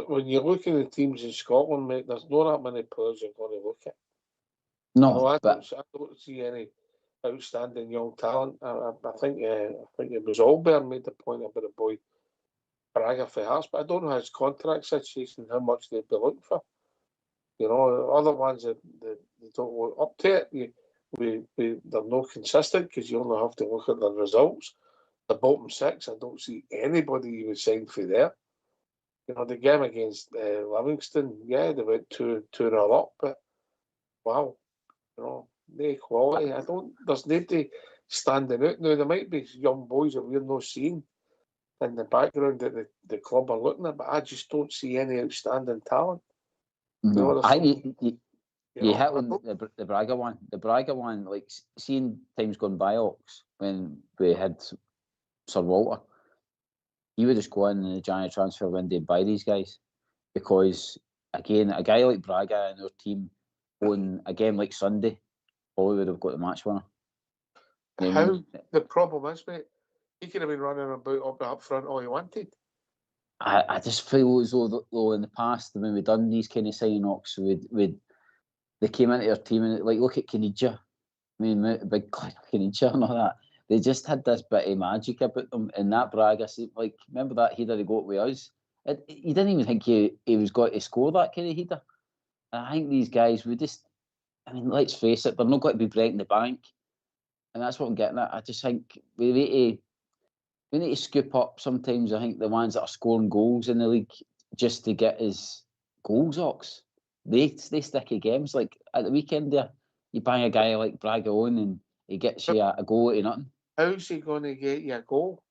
When you look at the teams in Scotland, mate, there's not that many players you're going to look at. No, I don't see any outstanding young talent. I think it was Allbear made the point about the boy Braga for Hearts, but I don't know his contract situation, how much they'd be looking for. Other ones that they don't look up to it. They're not consistent because you only have to look at the results. The bottom six, I don't see anybody you would sign for there. The game against Livingston, yeah, they went 2-0 up, but wow, You know, no quality. There's nobody standing out. Now, there might be young boys that we're not seeing in the background that the club are looking at, but I just don't see any outstanding talent. No, I think you hit I on the Braga one. The Braga one, like seeing times gone by, Ox, when we had Sir Walter, he would just go in the January transfer window and buy these guys. Because, again, a guy like Braga in our team on a game like Sunday probably would have got the match winner. The problem is, mate, he could have been running about up front all he wanted. I just feel as though in the past, when we've done these kind of sign-offs, they came into our team and, like, look at Caniggia. I mean, big Caniggia and all that. They just had this bit of magic about them. And that Braga, like, remember that header he got with us? You didn't even think he was going to score that kind of header. And I think these guys, let's face it, they're not going to be breaking the bank. And that's what I'm getting at. I just think we need to scoop up sometimes, I think, the ones that are scoring goals in the league just to get his goals, Ox. They sticky games. Like at the weekend there, you bang a guy like Braga on and he gets you a goal to nothing. How's he going to get you a goal?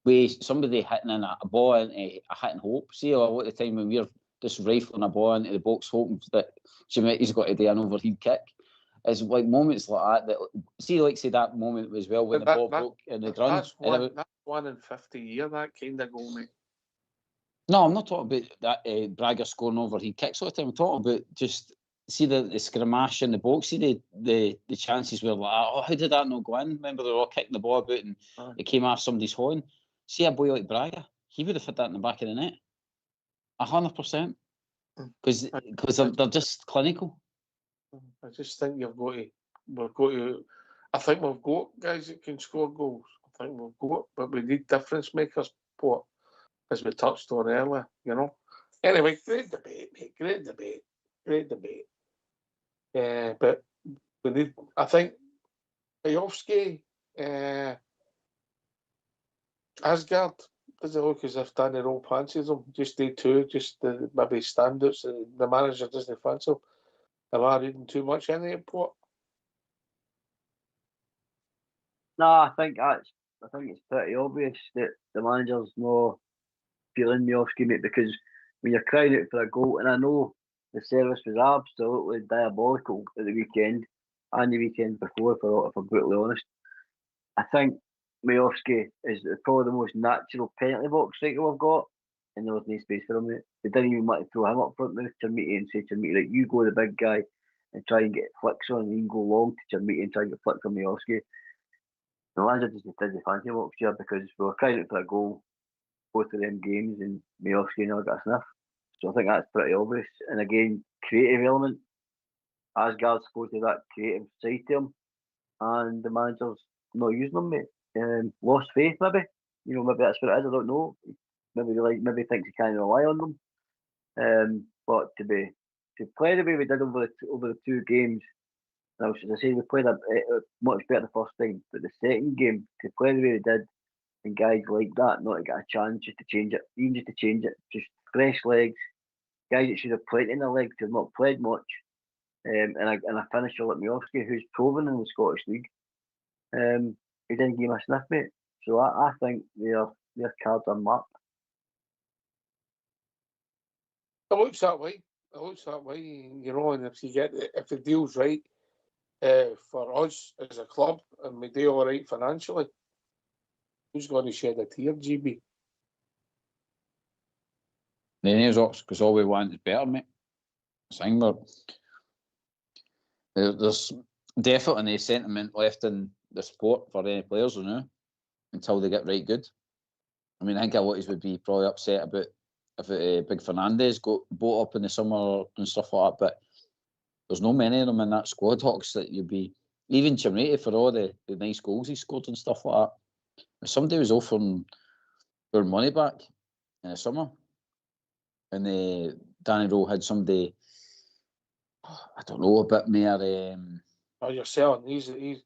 With somebody hitting in a ball into a hitting hope. See, a lot of the time when we're just rifling a ball into the box hoping that Giametti's got to do an overhead kick. It's like moments like that say that moment as well when the ball broke in the ground. That's 1 in 50 years, that kind of goal, mate. No, I'm not talking about that Braga scoring overhead kicks all the time. I'm talking about just see the scrimmage in the box. See the chances were like, oh, how did that not go in? Remember they were all kicking the ball about and it came off somebody's horn. See a boy like Braga, he would have hit that in the back of the net. 100%. Because they're just clinical. I just think I think we've got guys that can score goals. I think we've got, but we need difference makers, as we touched on earlier, you know. Anyway, great debate, mate. Great debate. But we need, I think, Majowski, Asgard, does it look as if Danny Rowe fancies him? Just day two, just maybe standouts. The manager doesn't fancy him. Am I reading too much in the report? No, I think it's pretty obvious that the manager's not feeling Majowski, mate, because when you're crying out for a goal, and I know the service was absolutely diabolical at the weekend and the weekend before, if I'm brutally honest. I think Majowski is probably the most natural penalty box striker we've got, and there was no space for him, mate. They didn't even want to throw him up front with Chermiti and say, Chermiti, like, you go the big guy and try and get flicks on, and you can go long to Chermiti and try and get flicks on Majowski. The manager just did the fancy box here because we were crying out for a goal both of them games and Majowski never got a sniff. So I think that's pretty obvious. And again, creative element. Asgard's supposed to have that creative side to him, and the manager's not using them, mate. Lost faith, maybe. You know, maybe that's what it is. I don't know. Maybe thinks he can't rely on them. But to play the way we did over the two games. Now, as I say, we played a much better the first time, but the second game, to play the way we did, and guys like that not to get a chance just to change it, just fresh legs, guys that should have plenty in their legs have not played much, and a finisher like Majowski, who's proven in the Scottish League, he didn't give him a sniff, mate. So I think their cards are marked. It looks that way, you know, and if the deal's right for us as a club and we do all right financially, who's going to shed a tear, GB? Because all we want is better, mate. There's definitely no sentiment left in the sport for any players, you know, until they get right good. I mean, I think a lot of us would be probably upset about if Big Fernandez got bought up in the summer and stuff like that, but there's no many of them in that squad, Hawks, that you'd be... Even Chermiti, for all the nice goals he scored and stuff like that. If somebody was offering their money back in the summer, and Danny Rowe had somebody, I don't know, a bit more... You're selling. His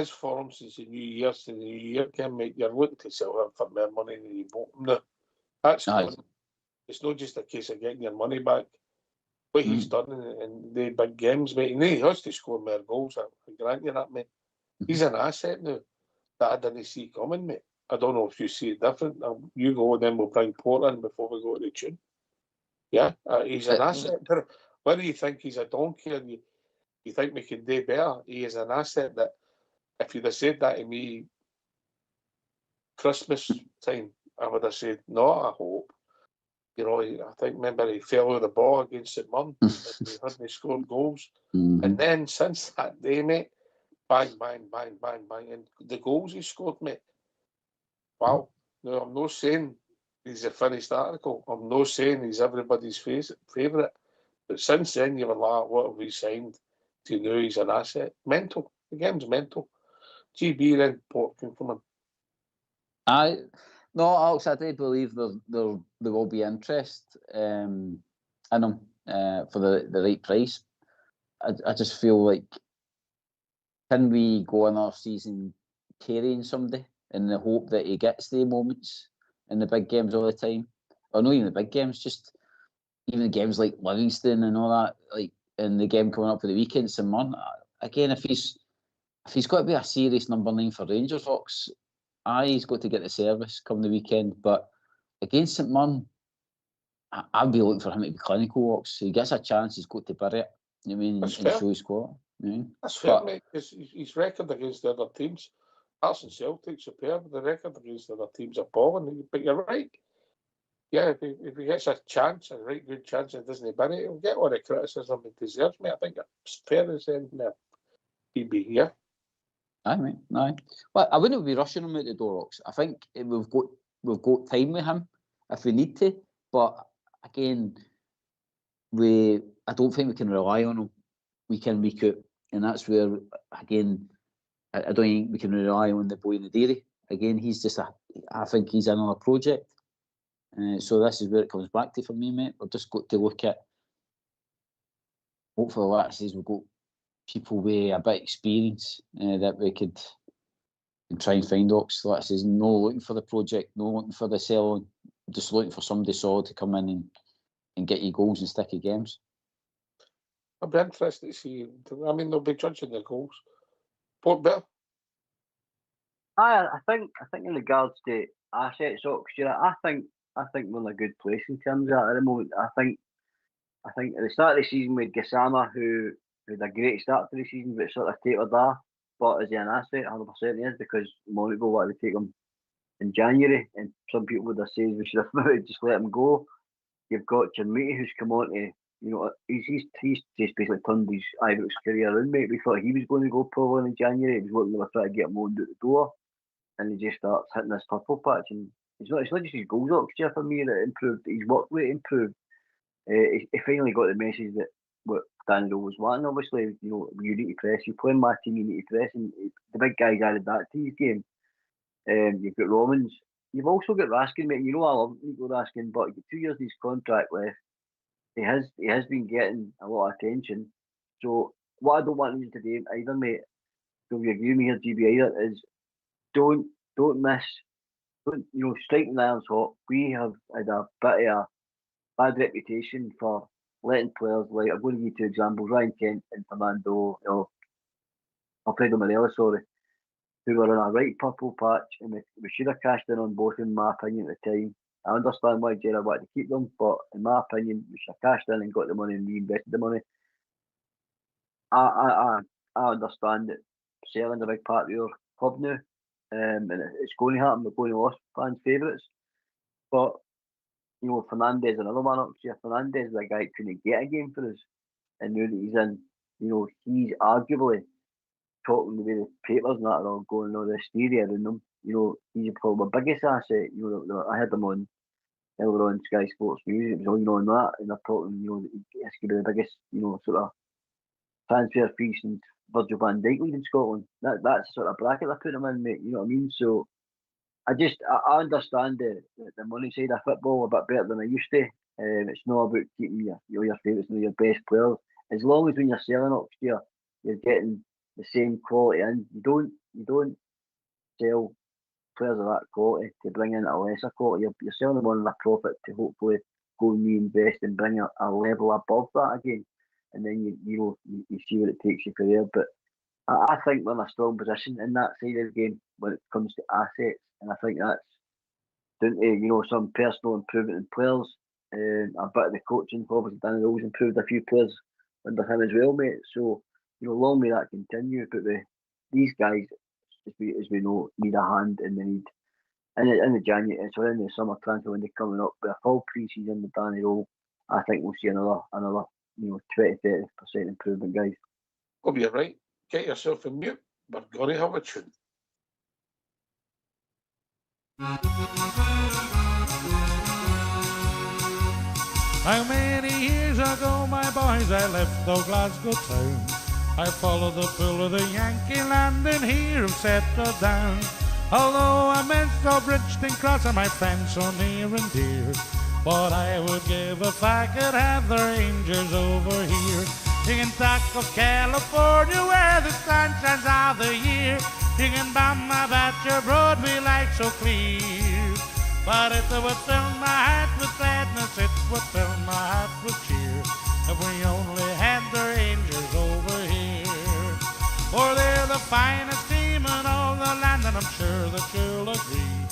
form since the new year can make you're looking to sell him for more money than you bought him. Now, that's not, it's not just a case of getting your money back. what he's done in the big games, mate. He has to score more goals. I grant you that, mate. He's an asset now that I didn't see coming, mate. I don't know if you see it different. You go, and then we'll bring Portland before we go to the tune. Yeah, he's an asset. Whether you think he's a donkey or you think we can do better, he is an asset that if you'd have said that to me Christmas time, I would have said, no, I hope. You know, I think, remember, he fell with the ball against St Mirren and he hadn't scored goals. And then since that day, mate, bang, bang, bang, bang, bang. And the goals he scored, mate, wow. No, I'm not saying he's a finished article. I'm not saying he's everybody's favourite. But since then, you were like, what have we signed? Do you know he's an asset? Mental. The game's mental. GB then poaching from him. No, Alex, I do believe there will be interest in him for the right price. I just feel like, can we go another season carrying somebody in the hope that he gets the moments in the big games all the time? Or not even the big games, just even games like Livingston and all that, like in the game coming up for the weekend, St Mirren. Again, if he's got to be a serious number 9 for Rangers, Ox, he's got to get the service come the weekend. But against St Mirren, I'd be looking for him to be clinical, Ox. He gets a chance, he's got to bury it. You know what I mean? And show his quality. That's fair, mate, because his record against the other teams, Arsenal Celtic, superb. The record against the other teams are appalling. But you're right. Yeah, if he gets a chance, a right good chance, and doesn't bury it, he'll get all the criticism he deserves, mate. I think it's fair as anything there. He'd be here. Aye, mate. Aye. Well, I wouldn't be rushing him out the door, Ox. I think we've got time with him if we need to. But again, I don't think we can rely on him week in, week out. And that's where, again, I don't think we can rely on the boy in the dairy. Again, he's just I think he's another project. So this is where it comes back to for me, mate. We've just got to look at, hopefully, like I says, we've got people with a bit of experience that we could try and find. Ox, like I says, no looking for the project, no looking for the selling, just looking for somebody solid to come in and get you goals and sticky games. I'll be interested to see. I mean, they'll be judging the goals. Port Bell. I think in regards to assets, Ox, I think we're in a good place in terms of that at the moment. I think at the start of the season with Gassama, who had a great start to the season, but sort of tapered off. But is he an asset? 100% he is, because Monaco wanted to take him in January, and some people would have said we should have maybe just let him go. You've got Jermiti, who's come on to, he's just basically turned his Ibrox career around, mate. We thought he was going to go probably in January. It was what we were trying to get him on out the door, and he just starts hitting this purple patch. And it's not just his goals, Oxford, for me, that improved. His work rate improved. He finally got the message that what Daniel was wanting. Obviously, you need to press. You play my team, you need to press, and the big guys added that to his game. You've got Romans. You've also got Raskin, mate. I love Nico Raskin, but you've got 2 years of his contract left. He has been getting a lot of attention. So what I don't want him to do either, mate, so you agree with me here, GB, either, is don't miss, striking the irons hot. We have had a bit of a bad reputation for letting players, like, I'm going to give you 2 examples, Ryan Kent and Fernando, Alfredo Morelos, who were on a right purple patch, and we should have cashed in on both, in my opinion, at the time. I understand why Gerrard wanted to keep them, but in my opinion, we should have cashed in and got the money and reinvested the money. I understand that selling's a big part of your club now, and it's going to happen. We're going to lose fans' favourites, but Fernandez is another one up here. Fernandez is a guy who couldn't get a game for us, and now that he's in, he's arguably, talking the way the papers and that are all going, all the hysteria around them. He's probably the biggest asset. I had him on earlier on Sky Sports News. It was all on that, and they're talking, this could be the biggest, sort of transfer fees since Virgil van Dijk leaving Scotland. That's the sort of bracket I put him in, mate. You know what I mean? So I understand the money side of football a bit better than I used to. It's not about keeping your favourites, your best players. As long as when you're selling up here, you're getting the same quality in. You don't sell players of that quality to bring in a lesser quality. You're selling them on a profit to hopefully go and reinvest and bring a level above that again, and then you see what it takes you for there. But I think we're in a strong position in that side of the game when it comes to assets, and I think that's down to some personal improvement in players, a bit of the coaching. Obviously, Danny Rose improved a few players under him as well, mate. So long may that continue. But these guys, as we know, need a hand, and they need in the January, so in the summer transfer window coming up with a full pre-season with Danny Rose. I think we'll see another 20-30% improvement, guys. Oh, you're right. Get yourself in mute. We're going to have a tune. How many years ago, my boys, I left the Glasgow town. I followed the pull of the Yankee land and here I'm settled down. Although I miss the Bridgeton Cross and my friends so near and dear, what I would give if I could have the Rangers over here. You can talk of California where the sun shines all the year. You can bomb about your Broadway light so clear. But it would fill my heart with sadness, it would fill my heart with cheer, if we only had the Rangers over here. For they're the finest team in all the land, and I'm sure that you'll agree.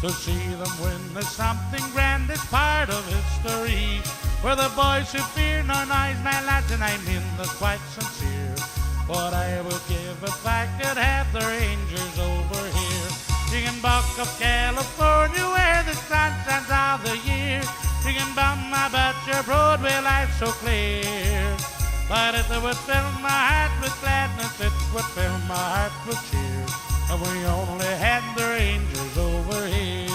To see them win is something grand, it's part of history. We're the boys who fear no noise, my lads, and I mean this quite sincere. What I would give if I could have the Rangers over here. You can buck up California where the sun shines all the year. You can bum about your Broadway life so clear. But it would fill my heart with gladness, it would fill my heart with cheer, and we only had the Rangers over here.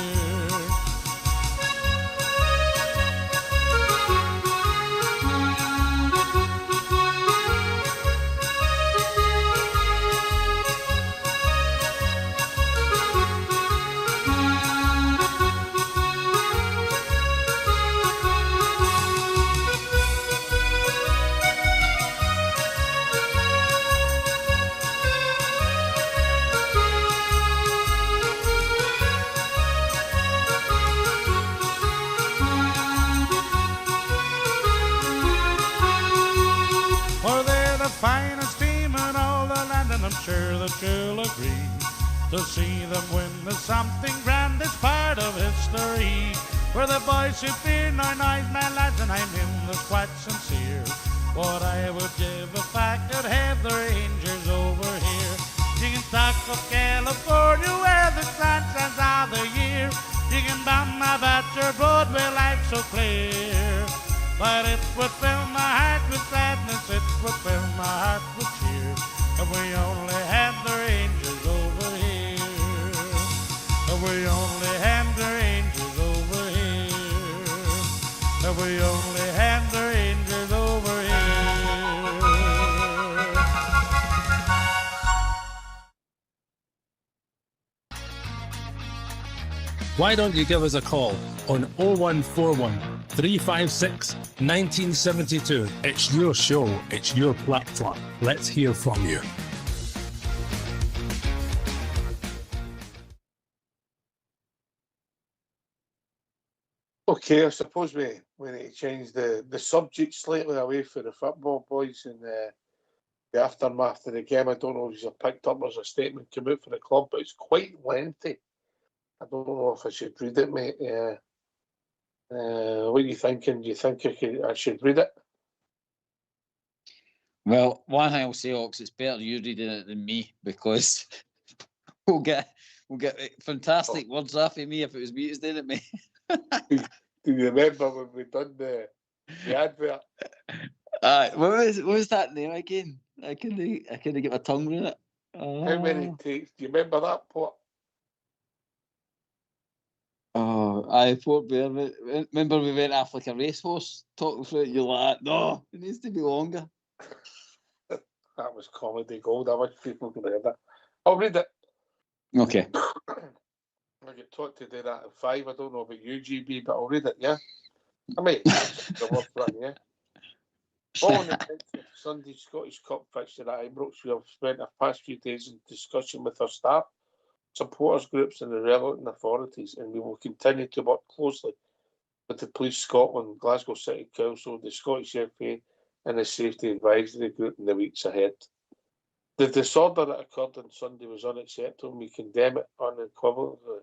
Finest team in all the land, and I'm sure that you'll agree. To see them win is something grand, it's part of history. We're the boys who fear no noise, my lads, and I mean this quite sincere. What I would give if I could have the Rangers over here. You can talk of California where the sun shines all the year. You can bum about your Broadway life so clear. But it would fill my heart with sadness, it would fill my heart with cheer, if we only had the Rangers over here. If we only had the Rangers over here. If we only had the Rangers over here. Why don't you give us a call on 0141 356 1972. It's your show, it's your platform. Let's hear from you. Okay, I suppose we need to change the subject slightly away from the football, boys, and the aftermath of the game. I don't know if you've picked up, there's a statement come out for the club, but it's quite lengthy. I don't know if I should read it, mate. What are you thinking? Do you think I should read it? Well, one thing I'll say, Ox, it's better you reading it than me, because we'll get fantastic words off of me if it was me who's doing it, mate. Do you remember when we done the advert? What was that name again? I couldn't get my tongue around it. How many takes? Do you remember that part? Oh, I thought remember we went off like a racehorse talking through it. You're like, no, it needs to be longer. That was comedy gold. I wish people could have that. I'll read it. Okay. I get taught to do that at 5. I don't know about you, GB, but I'll read it, yeah? I might the word run, yeah? Following the Sunday Scottish Cup fixture at Ibrox, we have spent the past few days in discussion with our staff, supporters groups and the relevant authorities, and we will continue to work closely with the Police Scotland, Glasgow City Council, the Scottish FA and the Safety Advisory Group in the weeks ahead. The disorder that occurred on Sunday was unacceptable and we condemn it unequivocally.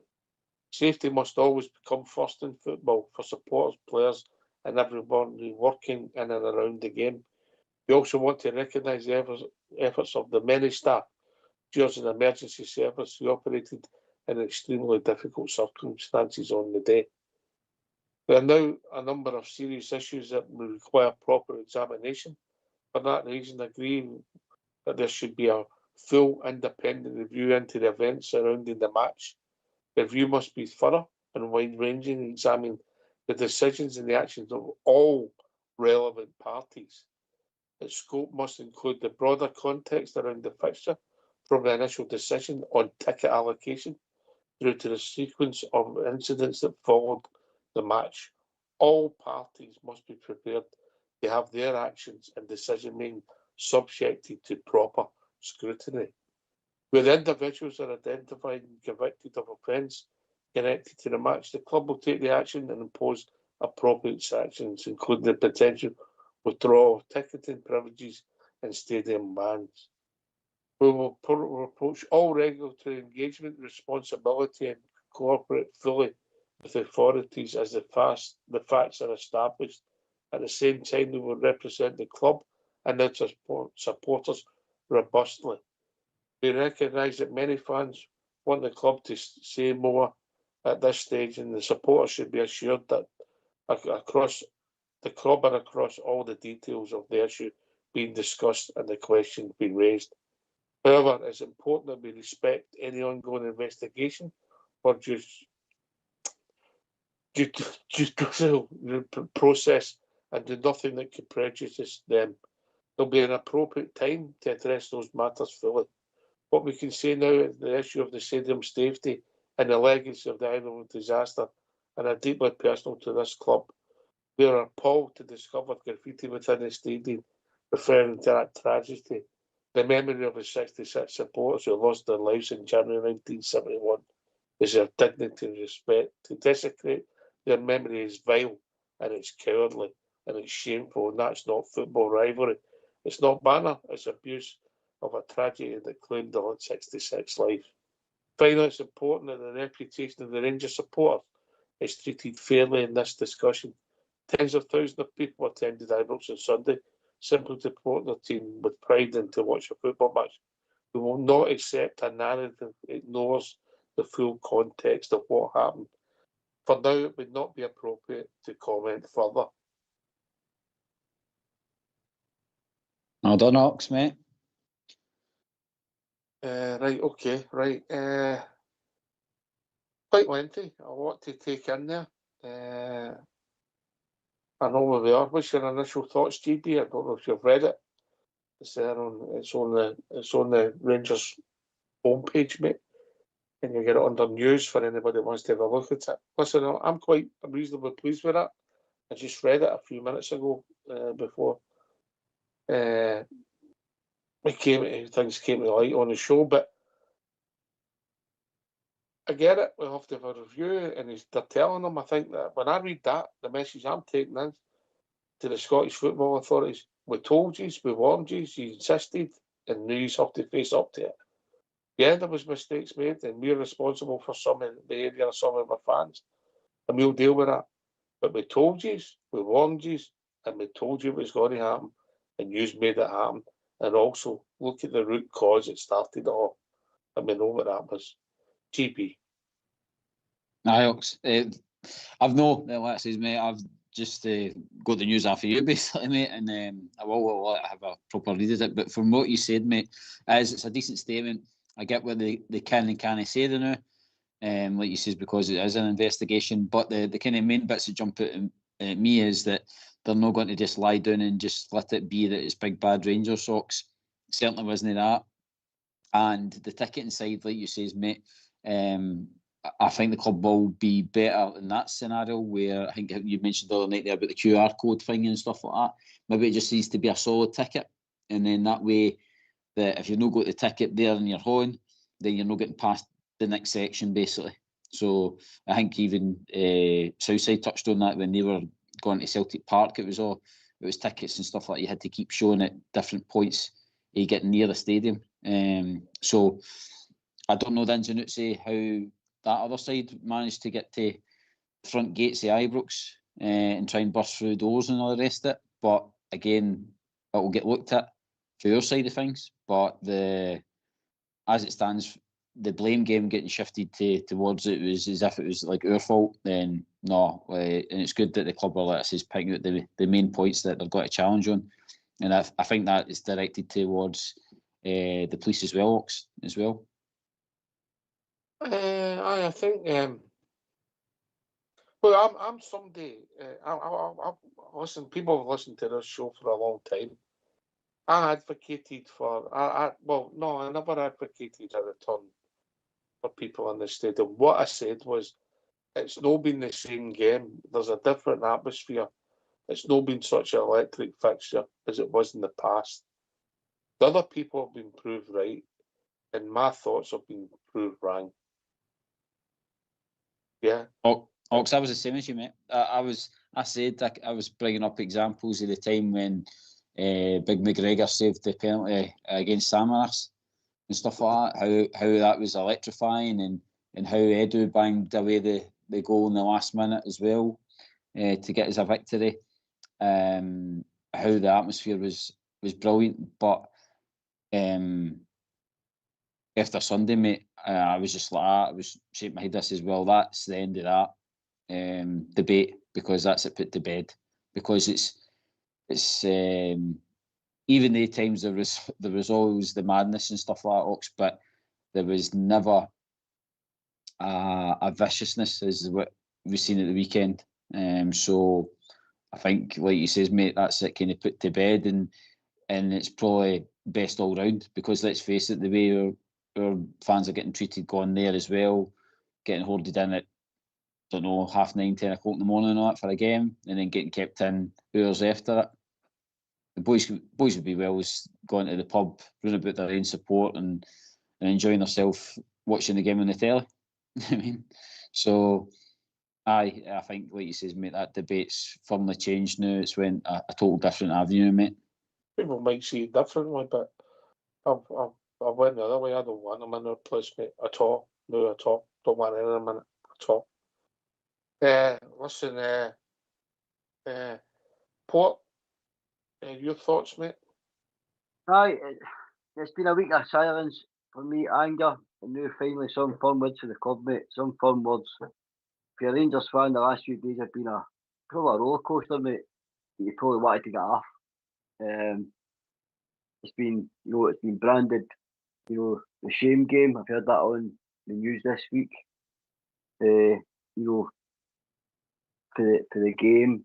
Safety must always come first in football for supporters, players and everybody working in and around the game. We also want to recognise the efforts of the many staff during an emergency service who operated in extremely difficult circumstances on the day. There are now a number of serious issues that will require proper examination. For that reason, I agree that there should be a full independent review into the events surrounding the match. The review must be thorough and wide-ranging and examine the decisions and the actions of all relevant parties. Its scope must include the broader context around the fixture, from the initial decision on ticket allocation through to the sequence of incidents that followed the match. All parties must be prepared to have their actions and decision-making subjected to proper scrutiny. Where individuals are identified and convicted of offence connected to the match, the club will take the action and impose appropriate sanctions, including the potential withdrawal of ticketing privileges and stadium bans. We will approach all regulatory engagement, responsibility and cooperate fully with authorities as the facts are established. At the same time, we will represent the club and its supporters robustly. We recognise that many fans want the club to say more at this stage, and the supporters should be assured that across the club and across all the details of the issue being discussed and the questions being raised. However, it's important that we respect any ongoing investigation or judicial process and do nothing that could prejudice them. There'll be an appropriate time to address those matters fully. What we can say now is the issue of the stadium safety and the legacy of the Ireland disaster are deeply personal to this club. We are appalled to discover graffiti within the stadium referring to that tragedy. The memory of the 66 supporters who lost their lives in January 1971 is their dignity and respect. To desecrate their memory is vile and it's cowardly and it's shameful, and that's not football rivalry. It's not banner, it's abuse of a tragedy that claimed the 66 lives. Finally, it's important that the reputation of the Rangers supporters is treated fairly in this discussion. Tens of thousands of people attended Ibrox on Sunday simply to support their team with pride and to watch a football match. We will not accept a narrative that ignores the full context of what happened. For now, it would not be appropriate to comment further. Well done, Ox, mate. Right, okay, right. Quite lengthy, a lot to take in there. I know where we are. What's your initial thoughts, GB? I don't know if you've read it. It's there it's on the Rangers homepage, mate. And you get it under news for anybody that wants to have a look at it. Listen, I'm reasonably pleased with it. I just read it a few minutes ago before things came to light on the show, but I get it. We'll have to have a review, and they're telling them. I think that when I read that, the message I'm taking in to the Scottish football authorities: we told you, we warned you, you insisted, and now you have to face up to it. Yeah, there was mistakes made, and we're responsible for some of the behaviour of some of our fans, and we'll deal with that. But we told you, we warned you, and we told you it was going to happen, and you've made it happen. And also look at the root cause that started it all, and we know what that was. GP. Ox, I've no, like I says, mate, I've just got the news after you, basically, mate, and I will have a proper read of it. But from what you said, mate, it's a decent statement. I get what they can and can't say there now, like you says, because it is an investigation. But the kind of main bits that jump out at me is that they're not going to just lie down and just let it be that it's big bad Rangers socks. Certainly wasn't that. And the ticketing side, like you says, mate, I think the club will be better in that scenario where I think you mentioned the other night there about the QR code thing and stuff like that. Maybe it just needs to be a solid ticket. And then that way, that if you've not got the ticket there on your own, then you're not getting past the next section, basically. So I think even Southside touched on that when they were going to Celtic Park. It was tickets and stuff like that. You had to keep showing at different points you getting near the stadium. So I don't know the ins and outs how that other side managed to get to the front gates of Ibrox and try and burst through doors and all the rest of it. But again, it will get looked at for your side of things. But as it stands, the blame game getting shifted towards it was as if it was like our fault. Then no, and it's good that the club will let us pick out the main points that they've got to challenge on, and I think that is directed towards the police as well, as well. I think. Well, I'm somebody. I listen. People have listened to this show for a long time. I advocated for. I never advocated a return for people in the stadium. What I said was, it's not been the same game. There's a different atmosphere. It's not been such an electric fixture as it was in the past. The other people have been proved right, and my thoughts have been proved wrong. Yeah. Ox, I was the same as you, mate. I said I was bringing up examples of the time when Big McGregor saved the penalty against Samaras and stuff like that. How that was electrifying, and how Edu banged away the goal in the last minute as well to get us a victory. How the atmosphere was brilliant, but after Sunday, mate, I was just like that. I was shaking my head. This as well. That's the end of that debate, because that's it put to bed. Because it's even the times there was always the madness and stuff like that, Ox, but there was never a viciousness as what we've seen at the weekend. So I think, like you says, mate, that's it kind of put to bed, and it's probably best all round, because let's face it, the way our fans are getting treated going there as well, getting hoarded in at, don't know, 9:30, 10 o'clock in the morning and all that for a game, and then getting kept in hours after it. The boys would be well as going to the pub, running about their own support and enjoying themselves watching the game on the telly. I mean, so I think, like you says, mate, that debate's firmly changed now. It's went a total different avenue, mate. People might see it differently, but I went the other way. I don't want them in their place, mate, at all. No, at all. Don't want any of them in it at all. Listen, Port, your thoughts, mate? Aye, it's been a week of silence for me, anger, and now finally some fun words for the club, mate. Some fun words. If you're a Rangers fan, the last few days have been probably a roller coaster, mate. You probably wanted to get off. It's been, it's been branded, the shame game. I've heard that on the news this week. For the game,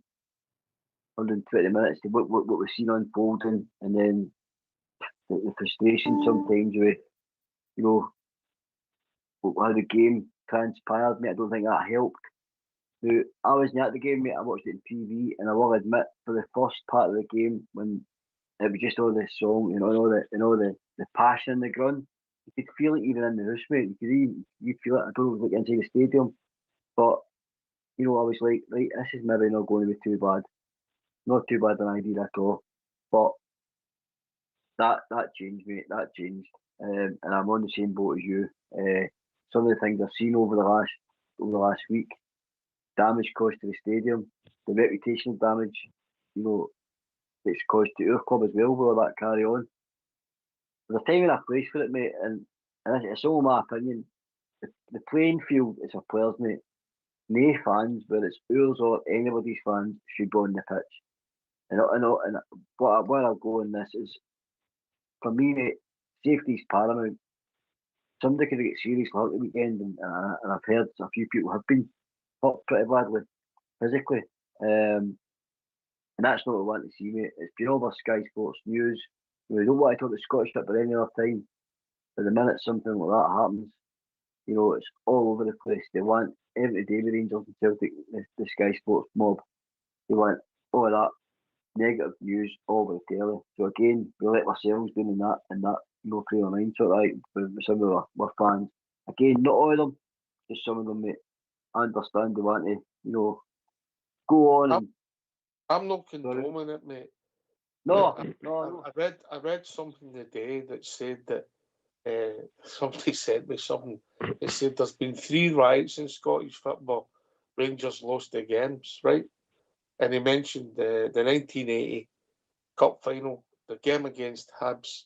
120 minutes, what we've seen unfolding, and then the frustration sometimes with, how the game transpired, mate. I don't think that helped. Now, I wasn't at the game, mate. I watched it on TV, and I will admit, for the first part of the game, when it was just all this song, and all the passion in the ground, you could feel it even in the house, mate. You'd feel it. I don't know, like inside the stadium, but I was like, right, this is maybe not going to be too bad. Not too bad an idea at all. But that changed, mate. That changed. And I'm on the same boat as you. Some of the things I've seen over the last week, damage caused to the stadium, the reputational damage, it's caused to our club as well, will that carry on? There's a time and a place for it, mate, and it's all my opinion. The playing field is for players, mate. No fans, whether it's ours or anybody's fans, should go on the pitch. And where I'll go in this is, for me, mate, safety's paramount. Somebody could get seriously hurt the weekend, and I've heard a few people have been hurt pretty badly, physically. And that's not what we want to see, mate. It's been all over Sky Sports News. We don't want to talk the Scottish Football any other time. But the minute something like that happens, it's all over the place. They want every day the Rangers and Celtic, the Sky Sports mob. They want all of that negative news all over the telly. So again, we let ourselves down in that frame of mind. So right, with some of our fans. Again, not all of them. Because some of them, mate, I understand they want to, go on and I'm not condoning it, mate. no. I read something today that said that somebody sent me something. It said there's been 3 riots in Scottish football. Rangers lost the games, right? And he mentioned the 1980 Cup final, the game against Hibs,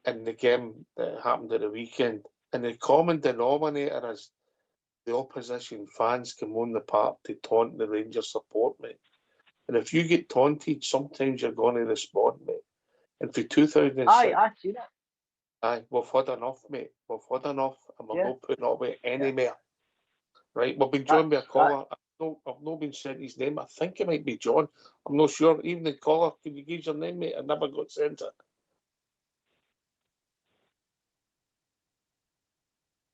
and the game that happened at the weekend. And the common denominator is the opposition fans come on the park to taunt the Rangers support, mate. And if you get taunted, sometimes you're going to respond, mate. And for 2006, I see that. We've had enough, mate. We've had enough, and we're Yeah. not putting up with it anymore. Right? We've been joined by a caller. I've not been sent his name. I think it might be John. I'm not sure. Even the caller, can you give your name, mate? I never got sent it.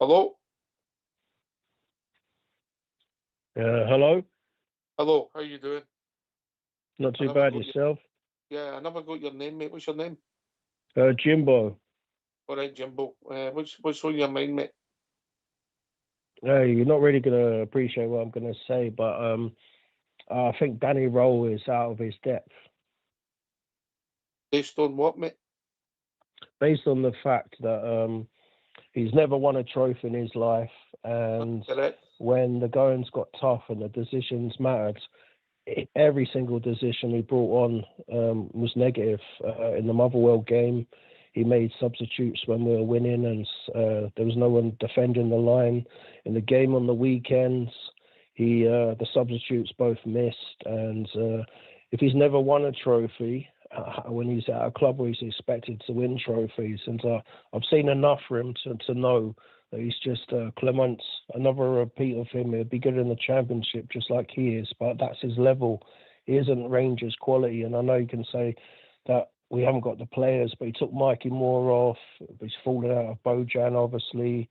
Hello? Hello? Hello, how you doing? Not too bad, yourself? I never got your name, mate. What's your name? Jimbo. All right, Jimbo. What's on your mind, mate? You're not really going to appreciate what I'm going to say, but I think Danny Rowe is out of his depth. Based on what, mate? Based on the fact that he's never won a trophy in his life, and when the goings got tough and the decisions mattered, every single decision he brought on was negative. In the Motherwell game, he made substitutes when we were winning, and there was no one defending the line. In the game on the weekends, the substitutes both missed. And if he's never won a trophy, when he's at a club where he's expected to win trophies, and I've seen enough for him to know that he's just Clement's another repeat of him. He'll be good in the Championship just like he is, but that's his level. He isn't Rangers quality, and I know you can say that we haven't got the players, but he took Mikey Moore off. He's fallen out of Bojan, obviously.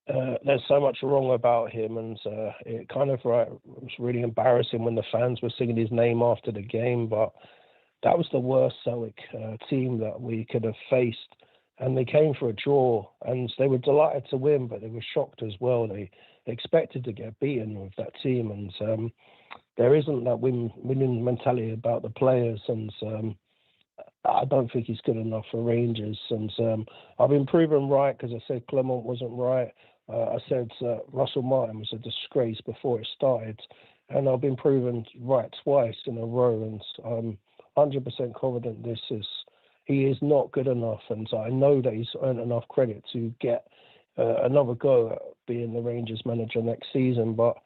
There's so much wrong about him, and it kind of was really embarrassing when the fans were singing his name after the game, but that was the worst Celtic team that we could have faced. And they came for a draw, and they were delighted to win, but they were shocked as well. They expected to get beaten with that team, and there isn't that winning mentality about the players, and I don't think he's good enough for Rangers. And I've been proven right because I said Clement wasn't right. I said Russell Martin was a disgrace before it started, and I've been proven right twice in a row, and I'm 100% confident he is not good enough, and I know that he's earned enough credit to get another go at being the Rangers manager next season, but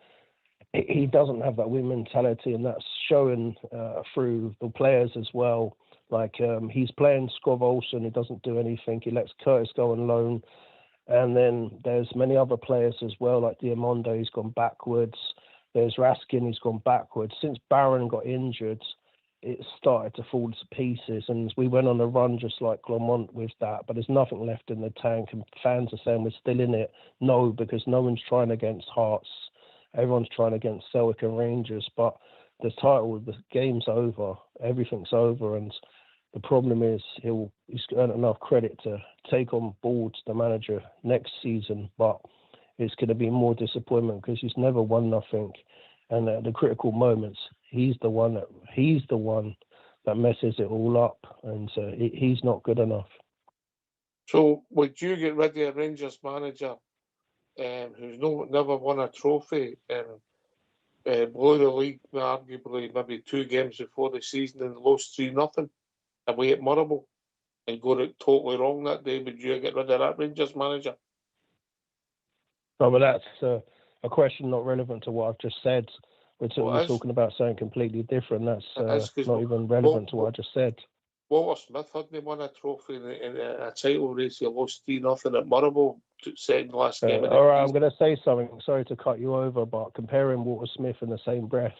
he doesn't have that win mentality, and that's showing through the players as well. Like he's playing Scov Olsen, he doesn't do anything. He lets Curtis go on loan, and then there's many other players as well, like Diamondo, he's gone backwards. There's Raskin, he's gone backwards. Since Barron got injured, it started to fall to pieces, and we went on a run just like Clermont with that, but there's nothing left in the tank, and fans are saying we're still in it. No, because no one's trying against Hearts. Everyone's trying against Celtic and Rangers, but the game's over. Everything's over, and the problem is he's earned enough credit to take on board the manager next season, but it's going to be more disappointment because he's never won nothing, and at the critical moments, he's the one that messes it all up, and he's not good enough. So would you get rid of a Rangers manager who's never won a trophy and blew the league arguably maybe 2 games before the season and lost 3-0 away at Motherwell and got it totally wrong that day? Would you get rid of that Rangers manager? No, but that's a question not relevant to what I've just said. We're talking about something completely different. That's not even relevant to what I just said. Walter Smith hadn't won a trophy in a title race. He lost 3-0 at Motherwell, second last game. All right, I'm going to say something. Sorry to cut you over, but comparing Walter Smith in the same breath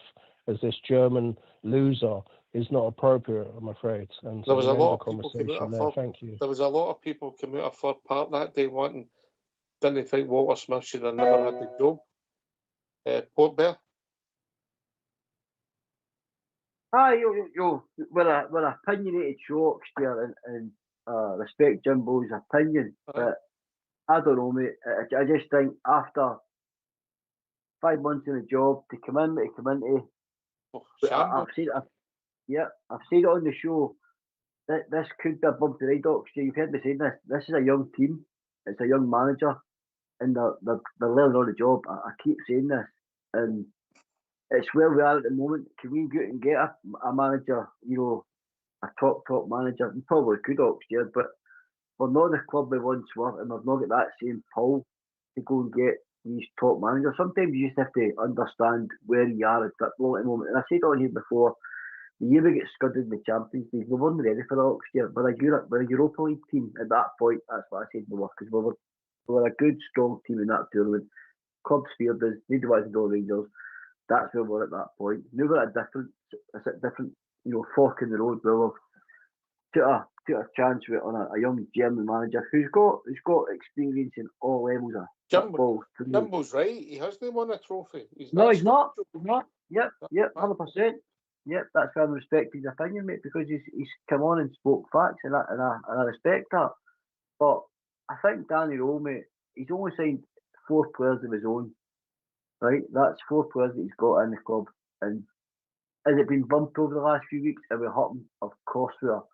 as this German loser is not appropriate, I'm afraid. And there was a lot of people Thank you. There was a lot of people coming out of Fir Park that day didn't think Walter Smith should have never had the job. Port Bell. We're opinionated show, and respect Jimbo's opinion, but I don't know, mate. I just think after 5 months in the job to come into. I've said it on the show. This could be a bump to the ride, Ox. You've heard me saying this. This is a young team. It's a young manager, and they're learning on the job. I keep saying this, and it's where we are at the moment. Can we go out and get a manager? A top manager. We probably could, Ox, but we're not the club we once were, and we've not got that same pull to go and get these top managers. Sometimes you just have to understand where you are at football at the moment. And I said on here before, the year we get scudded in the Champions League, we weren't ready for that Ox year. We're a Europa League team at that point. That's what I said we were, because we were a good, strong team in that tournament. Clubs feared us. They wanted to go Rangers. That's where we were at that point. Now we're at a different, fork in the road where we've took a chance with on a young German manager who's got experience in all levels of football. Jimbo's right. He hasn't won a trophy. He's not. He's not. Yep, 100%. Yep, that's why I respect his opinion, mate, because he's come on and spoke facts, and I respect that. But I think Danny Rowe, mate, he's only signed 4 players of his own. Right, that's 4 players that he's got in the club. And has it been bumped over the last few weeks? Have we hurt him? Of course we are.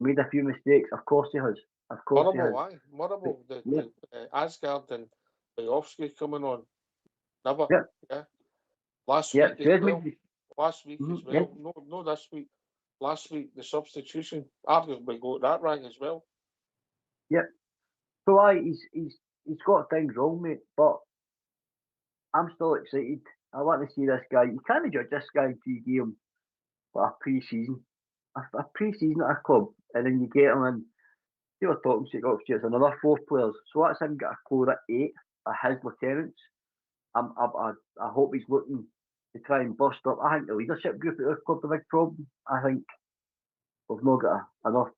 Made a few mistakes. Of course he has. Of course he has. Horrible. The Asgard and Bayovsky coming on. Never. Yeah. Last week as well. Last week as well. No, this week. Last week, the substitution. Arguably go that rank as well. Yep. So he's got things wrong, mate. But I'm still excited. I want to see this guy. You can't judge this guy until you give him a pre-season. A pre-season at a club, and then you get him in. You were talking to it's another 4 players. So that's him got a core at 8 of his lieutenants. I hope he's looking to try and bust up. I think the leadership group at this club's a big problem. I think we've not got enough,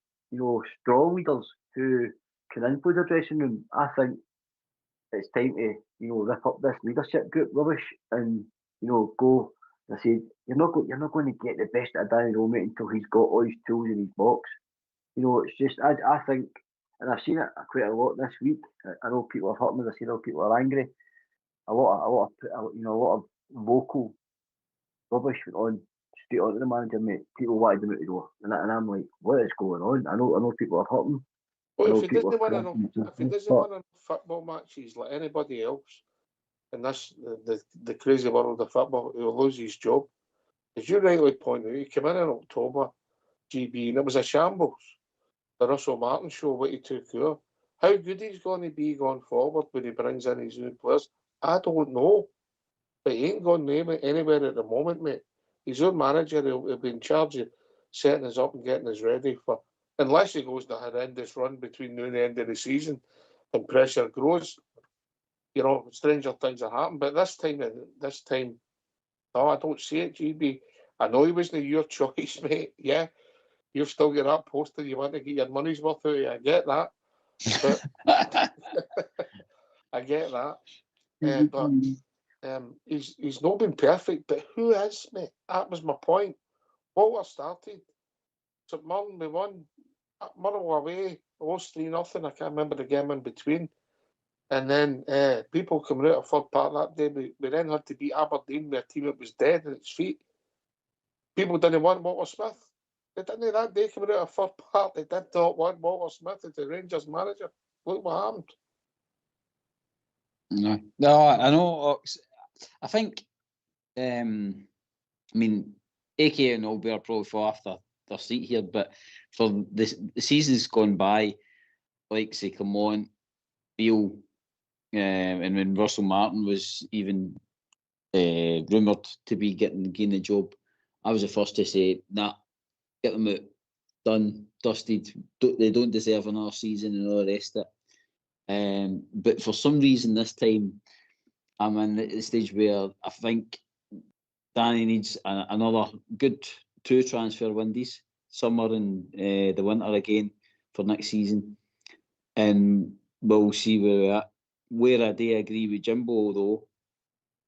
strong leaders who can influence the dressing room. I think it's time to, rip up this leadership group rubbish and, go. I said, you're not going to get the best of Danny Rowe, mate, until he's got all his tools in his box. It's just, I think, and I've seen it quite a lot this week. I know people have hurt me. I see people are angry. A lot of vocal rubbish went on straight onto the manager, mate. People wanted him out the door, and I'm like, what is going on? I know people are hurting. Well, if he doesn't win enough football matches like anybody else in this the crazy world of football, he'll lose his job. As you rightly pointed out, he came in October, GB, and it was a shambles. The Russell Martin show, what he took over. How good he's going to be going forward when he brings in his new players, I don't know. But he ain't going anywhere at the moment, mate. His own manager, he'll be in charge of setting us up and getting us ready for, unless he goes the horrendous run between now and the end of the season and pressure grows. Stranger things are happening. But this time, no, I don't see it, GB. I know he wasn't your choice, mate. Yeah, you've still got that poster. You want to get your money's worth out of it. I get that. But I get that. But he's not been perfect. But who is, mate? That was my point. Walter started. St Mirren, we won. Murrow away. Lost 3-0. I can't remember the game in between. And then people coming out of third part that day, we then had to beat Aberdeen with a team that was dead on its feet. People didn't want Walter Smith. They didn't that day coming out of third part. They did not want Walter Smith as the Rangers manager. Look what happened. No, I know. I think, AK and Albion are probably fall off their seat here, but for the seasons gone by, like say, come on, Beale, and when Russell Martin was even rumoured to be getting the job, I was the first to say, nah, get them out, done, dusted. They don't deserve another season and all the rest of it. But for some reason this time, I'm in the stage where I think Danny needs another good 2 transfer windows, summer and the winter again for next season, and we'll see where we're at. Where I do agree with Jimbo though,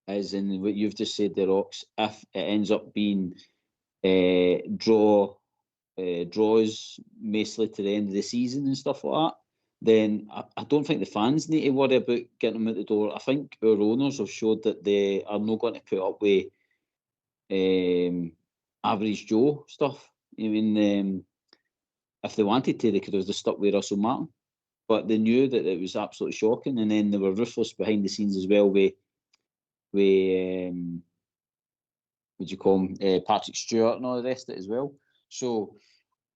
is in what you've just said, the Rocks. If it ends up being draws mostly to the end of the season and stuff like that, then I don't think the fans need to worry about getting them out the door. I think our owners have showed that they are not going to put up with average Joe stuff. I mean, if they wanted to, they could have just stuck with Russell Martin. But they knew that it was absolutely shocking, and then they were ruthless behind the scenes as well with what do you call him, Patrick Stewart and all the rest of it as well. So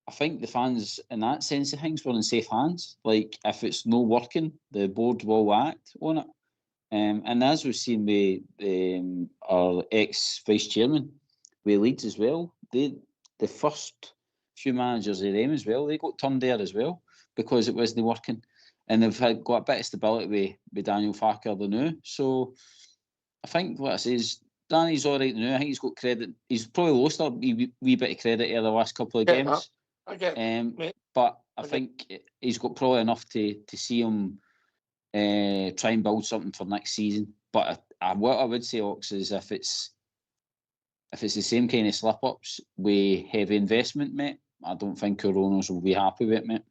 I think the fans, in that sense of things, were in safe hands. Like, if it's not working, the board will act on it. And as we've seen with our ex-vice chairman, with Leeds as well, the first few managers of them as well, they got turned there as well because it wasn't working. And they've got a bit of stability with Daniel Farker the now. So I think what I say is, Danny's all right now. I think he's got credit. He's probably lost a wee bit of credit here the last couple of games. I get it. But I think he's got probably enough to see him try and build something for next season. But what I would say, Ox, is if it's the same kind of slip-ups with heavy investment, mate, I don't think our owners will be happy with it, mate.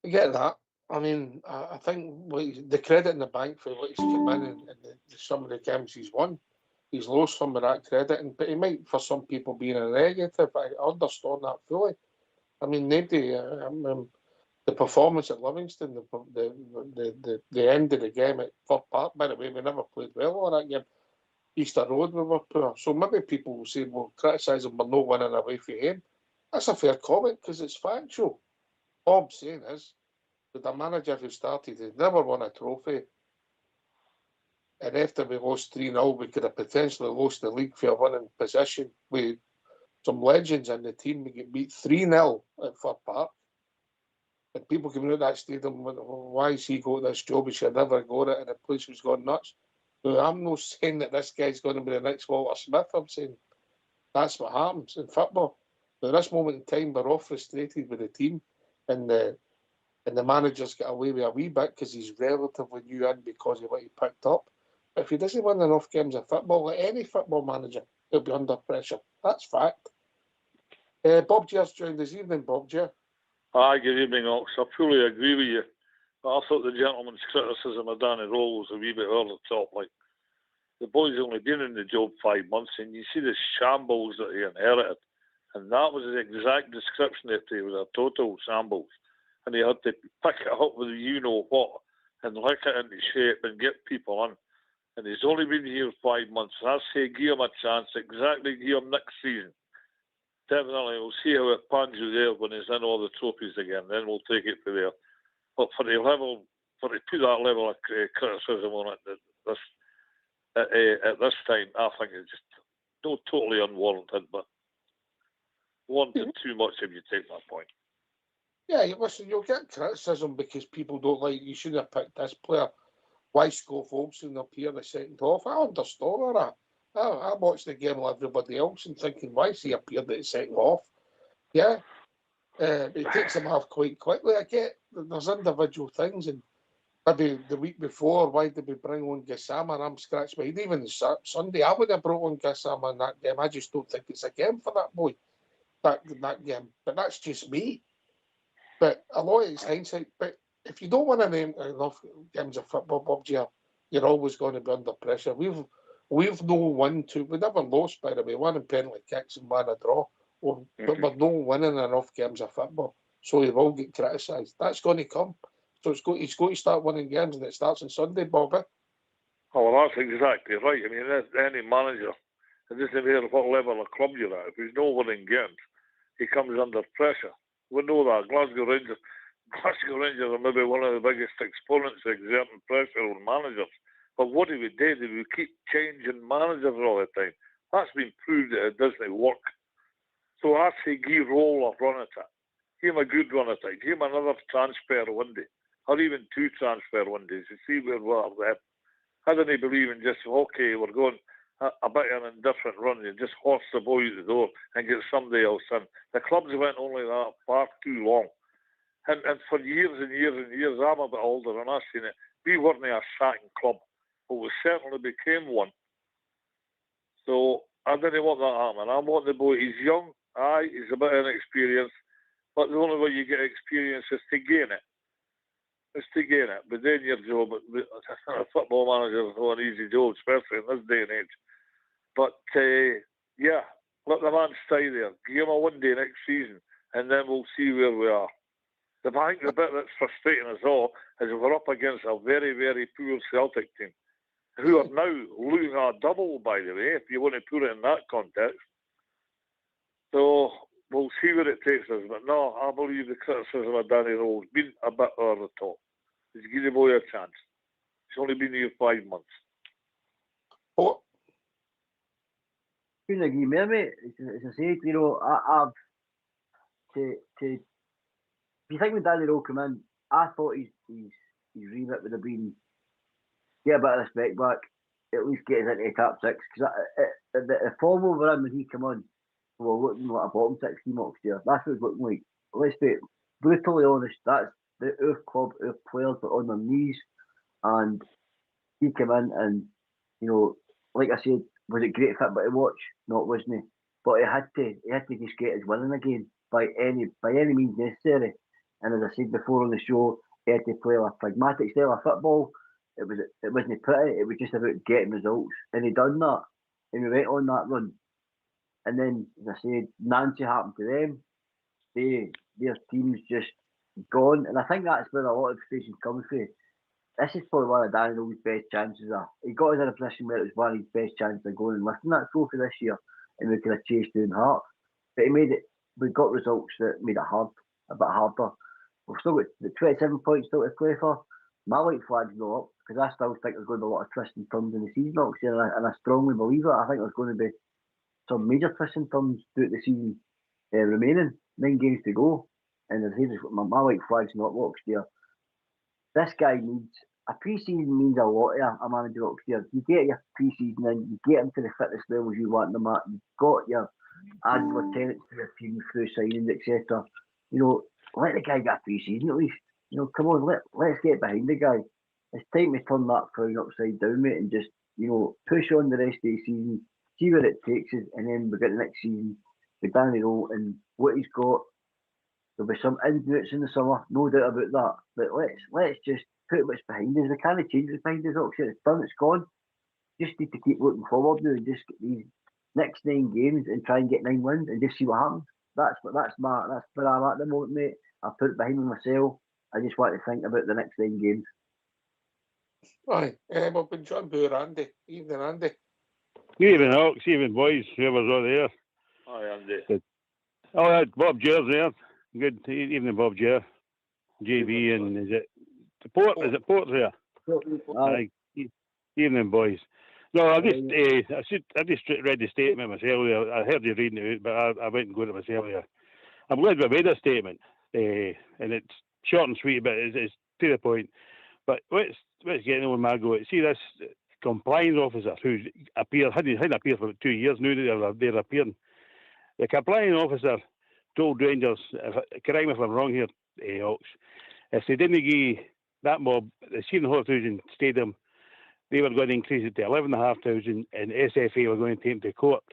I get that. I mean, I think the credit in the bank for what he's come in and some of the games he's won, he's lost some of that credit. But he might, for some people, be in a negative. I understand that fully. I mean, nobody. The performance at Livingston, the end of the game at Fir Park, by the way, we never played well on that game. Easter Road, we were poor. So maybe people will say, well, criticise him for not winning away from him. That's a fair comment because it's factual. All I'm saying is, with a manager who started, he's never won a trophy. And after we lost 3-0, we could have potentially lost the league for a winning position with some legends in the team. We get beat 3-0 at Fir Park. And people coming out of that stadium, why has he got this job? He should never got it, and the place was going nuts. Now, I'm not saying that this guy's going to be the next Walter Smith. I'm saying that's what happens in football. Now, at this moment in time, we're all frustrated with the team, and the manager's got away with a wee bit because he's relatively new in because of what he picked up. But if he doesn't win enough games of football, like any football manager, he'll be under pressure. That's fact. Bob Gear's joined this evening, Bob Gear. Hi, good evening, Ox. I fully agree with you. I thought the gentleman's criticism of Danny Roll was a wee bit over the top. Like, the boy's only been in the job 5 months, and you see the shambles that he inherited. And that was the exact description that he was, a total shambles. And he had to pick it up with you-know-what and lick it into shape and get people in. And he's only been here 5 months. I say give him a chance, exactly give him next season. Definitely, we'll see how it pans you there when he's in all the trophies again. Then we'll take it from there. But for to put that level of criticism on it at this time, I think it's just not totally unwarranted, but warranted too much if you take that point. Yeah, listen, you'll get criticism because people don't like, you shouldn't have picked this player. Why Scott Folsom up here the second half? I understand all that. I watched the game like everybody else and thinking, why is he appeared at the second half? Yeah. It takes him off quite quickly. I get there's individual things, and maybe the week before, why did we bring on Gassama? And I'm scratched my head. Even Sunday, I would have brought on Gassama in that game. I just don't think it's a game for that boy, that game. But that's just me. But a lot of it's hindsight. But if you don't win enough games of football, Bob G, you're always going to be under pressure. We've no won two. We never lost, by the way. One in penalty kicks and one a draw. But we're not winning enough games of football, so he will get criticised. That's going to come. So he's got to start winning games, and it starts on Sunday, Bobby. Oh, well, that's exactly right. I mean, any manager, it doesn't matter what level of club you're at, if he's not winning games, he comes under pressure. We know that. Glasgow Rangers are maybe one of the biggest exponents of exerting pressure on managers. But what do we do? Do we keep changing managers all the time? That's been proved that it doesn't work. So I say give Roll a run at it. Give him a good run at it. Give him another transfer window, or even 2 transfer windows to see where we're at. I don't believe in just, okay, we're going a bit of an indifferent run. You just horse the boy at the door and get somebody else in. The clubs went only that far too long. And for years and years and years, I'm a bit older and I've seen it. We weren't a sacking club, but we certainly became one. So I didn't want that happening. I want the boy, he's young, he's a bit inexperienced, But the only way you get experience is to gain it. But then your job, a football manager is not an easy job, especially in this day and age. But, yeah, let the man stay there. Give him a 1 day next season, and then we'll see where we are. I think the bit that's frustrating us all is we're up against a very, very poor Celtic team, who are now losing a double, by the way, if you want to put it in that context. So we'll see where it takes us. But no, I believe the criticism of Danny Rowe's been a bit over the top. Just give the boy a chance. He's only been here 5 months. What? Couldn't agree more, mate. As I said, you know, I've if you think when Danny Rowe came in, I thought his remit would have been get a bit of respect back, at least get us into the top six. Because the form we were in when he came on, we were looking like a bottom six team next year. That's what it's looking like. Let's be brutally honest. That's our club, our players were on their knees, and he came in and, you know, like I said, was it great fit to watch? No, it wasn't. But he had to just get his winning again by any means necessary. And as I said before on the show, he had to play a pragmatic style of football. It wasn't pretty. It was just about getting results, and he done that, and we went on that run. And then, as I said, Nancy happened to them. Their team's just gone, and I think that's where a lot of frustration's coming from. This is probably one of Danny Rowe's best chances. He got us in a position where it was one of his best chances of going and lifting that trophy this year, and we could have chased down Hearts. But he made it. We got results that made it hard, a bit harder. We've still got the 27 points still to play for. My white flag's not up because I still think there's going to be a lot of twists and turns in the season next year, and I strongly believe it. I think there's going to be some major twists and turns throughout the season remaining. 9 games to go, and as I said, my white flag's not up next year. This guy needs a pre-season means a lot to a manager next year. You get your pre-season in, you get him to the fitness levels you want them at. You've got your added lieutenants to your team through signings, etc. You know, let the guy get a pre-season at least. You know, come on, let's get behind the guy. It's time to turn that crown upside down, mate, and just, you know, push on the rest of the season, see where it takes us, and then we get the next season with Danny Rowe and what he's got. There'll be some ins and outs in the summer, no doubt about that. But let's just put what's behind us. We can't change what's behind us. It's done, it's gone. Just need to keep looking forward now and just get these next 9 games and try and get 9 wins and just see what happens. That's where I'm at the moment, mate. I put it behind me myself. I just want to think about the next 9 games. Right, we've been joined by Randy. Evening, Andy. Evening, Hawks. Evening, boys. Whoever's all there. Hi, Andy. Good. Oh, Bob Jer's there. Good evening, Bob Jer. JB and is it Port? Is it Port there? Aye. Evening, boys. No, I just read the statement myself. I heard you reading it, but I went and got it myself here. I'm glad we made a statement, and it's short and sweet, but it's to the point. But let's get on with my go. See this compliance officer who's hadn't appeared for 2 years now. They're appearing. The compliance officer told Rangers, correct me if I'm wrong here, Hawks, if they didn't give that mob the 7,500 stadium, they were going to increase it to 11,500 and SFA were going to take them to court.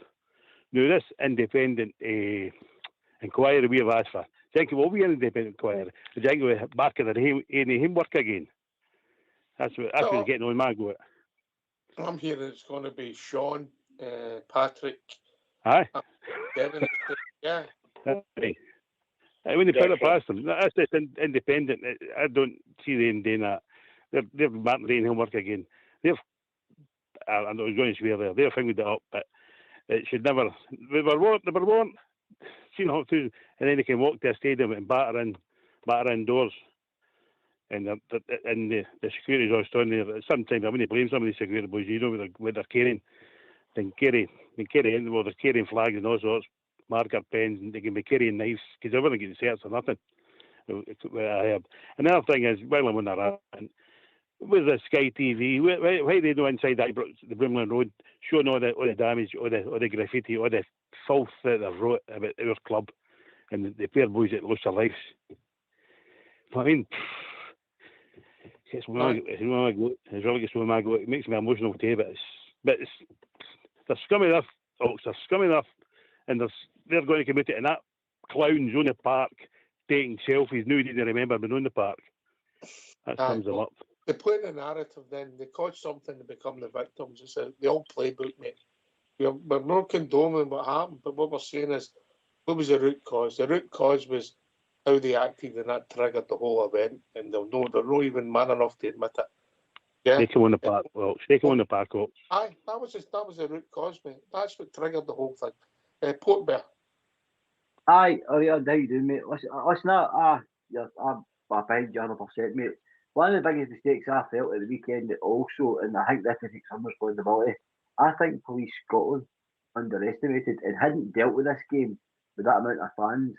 Now, this independent inquiry we have asked for, do you think it will be an independent inquiry? Do you think we're back in the homework again? That's what's getting on my go. I'm hearing it's going to be Sean, Patrick. Aye. Devin, yeah. Hey. When they put it past them, that's just independent. I don't see them doing that. They're back in the homework again. I'm not going to swear there. They're fingered it up, but it should never. They were warned. And then they can walk to a stadium and batter in doors. And the security's all standing there. Sometimes I wouldn't blame some of these security boys, you know, what they're carrying. They carry they're carrying flags and all sorts, marker pens, and they can be carrying knives because they're going to get searched or nothing. Another thing is, while I'm on the rant, with the Sky TV, why they do inside the Brimley Road, showing all the damage, all the graffiti, all the filth that they wrote about our club and the poor boys that lost their lives. I mean, it's really gets one my go. It makes me emotional to you, but they're scum enough, folks. They're scum enough, and they're going to commit it in that clowns on the park taking selfies. Now he didn't remember being on the park. That sums them up. They play the narrative then. They cause something to become the victims. It's the old playbook, mate. We're not condoning what happened, but what we're saying is, what was the root cause? The root cause was how they acted, and that triggered the whole event. And they're not even man enough to admit it. Yeah. Take him on the park, Ox. Take him on the park, Ox. Aye, that was the root cause, mate. That's what triggered the whole thing. Port Bear. Aye, how you doing, mate? Listen, I'm behind you 100%, mate. One of the biggest mistakes I felt at the weekend also, and I think this takes some responsibility, I think Police Scotland underestimated and hadn't dealt with this game with that amount of fans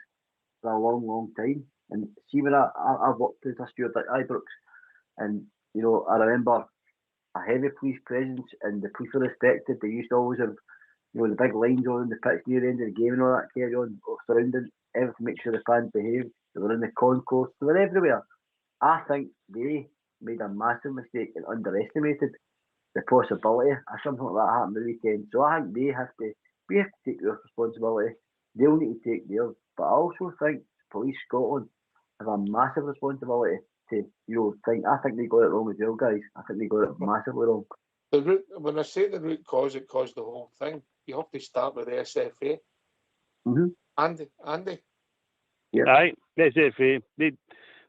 for a long, long time. And see, when I've worked as a steward at Ibrox, and I remember a heavy police presence, and the police were respected. They used to always have, the big lines on the pitch near the end of the game and all that carry on, surrounding everything to make sure the fans behaved. They were in the concourse, they were everywhere. I think they made a massive mistake and underestimated the possibility of something like that happening the weekend. So I think we have to take their responsibility. They'll need to take theirs. But I also think Police Scotland have a massive responsibility to, I think they got it wrong as well, guys. I think they got it massively wrong. When I say the root cause, it caused the whole thing. You have to start with the SFA. Mm-hmm. Andy. Yeah. Aye, the SFA.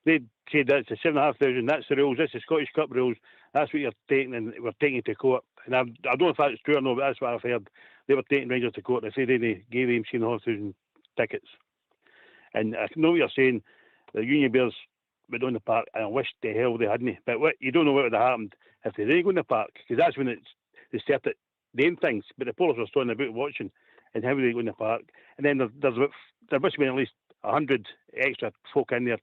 They said that's the 7,500. That's the rules. That's the Scottish Cup rules. That's what you're taking, and we're taking to court. And I don't know if that's true or not, but that's what I've heard. They were taking Rangers to court. They said they gave him 7,500 tickets. And I know what you're saying. The Union Bears went on the park, and I wish the hell they hadn't. But you don't know what would have happened if they didn't go in the park, because that's when they started doing things. But the police were standing about watching, and how would they go in the park? And then there must have been at least 100 extra folk in there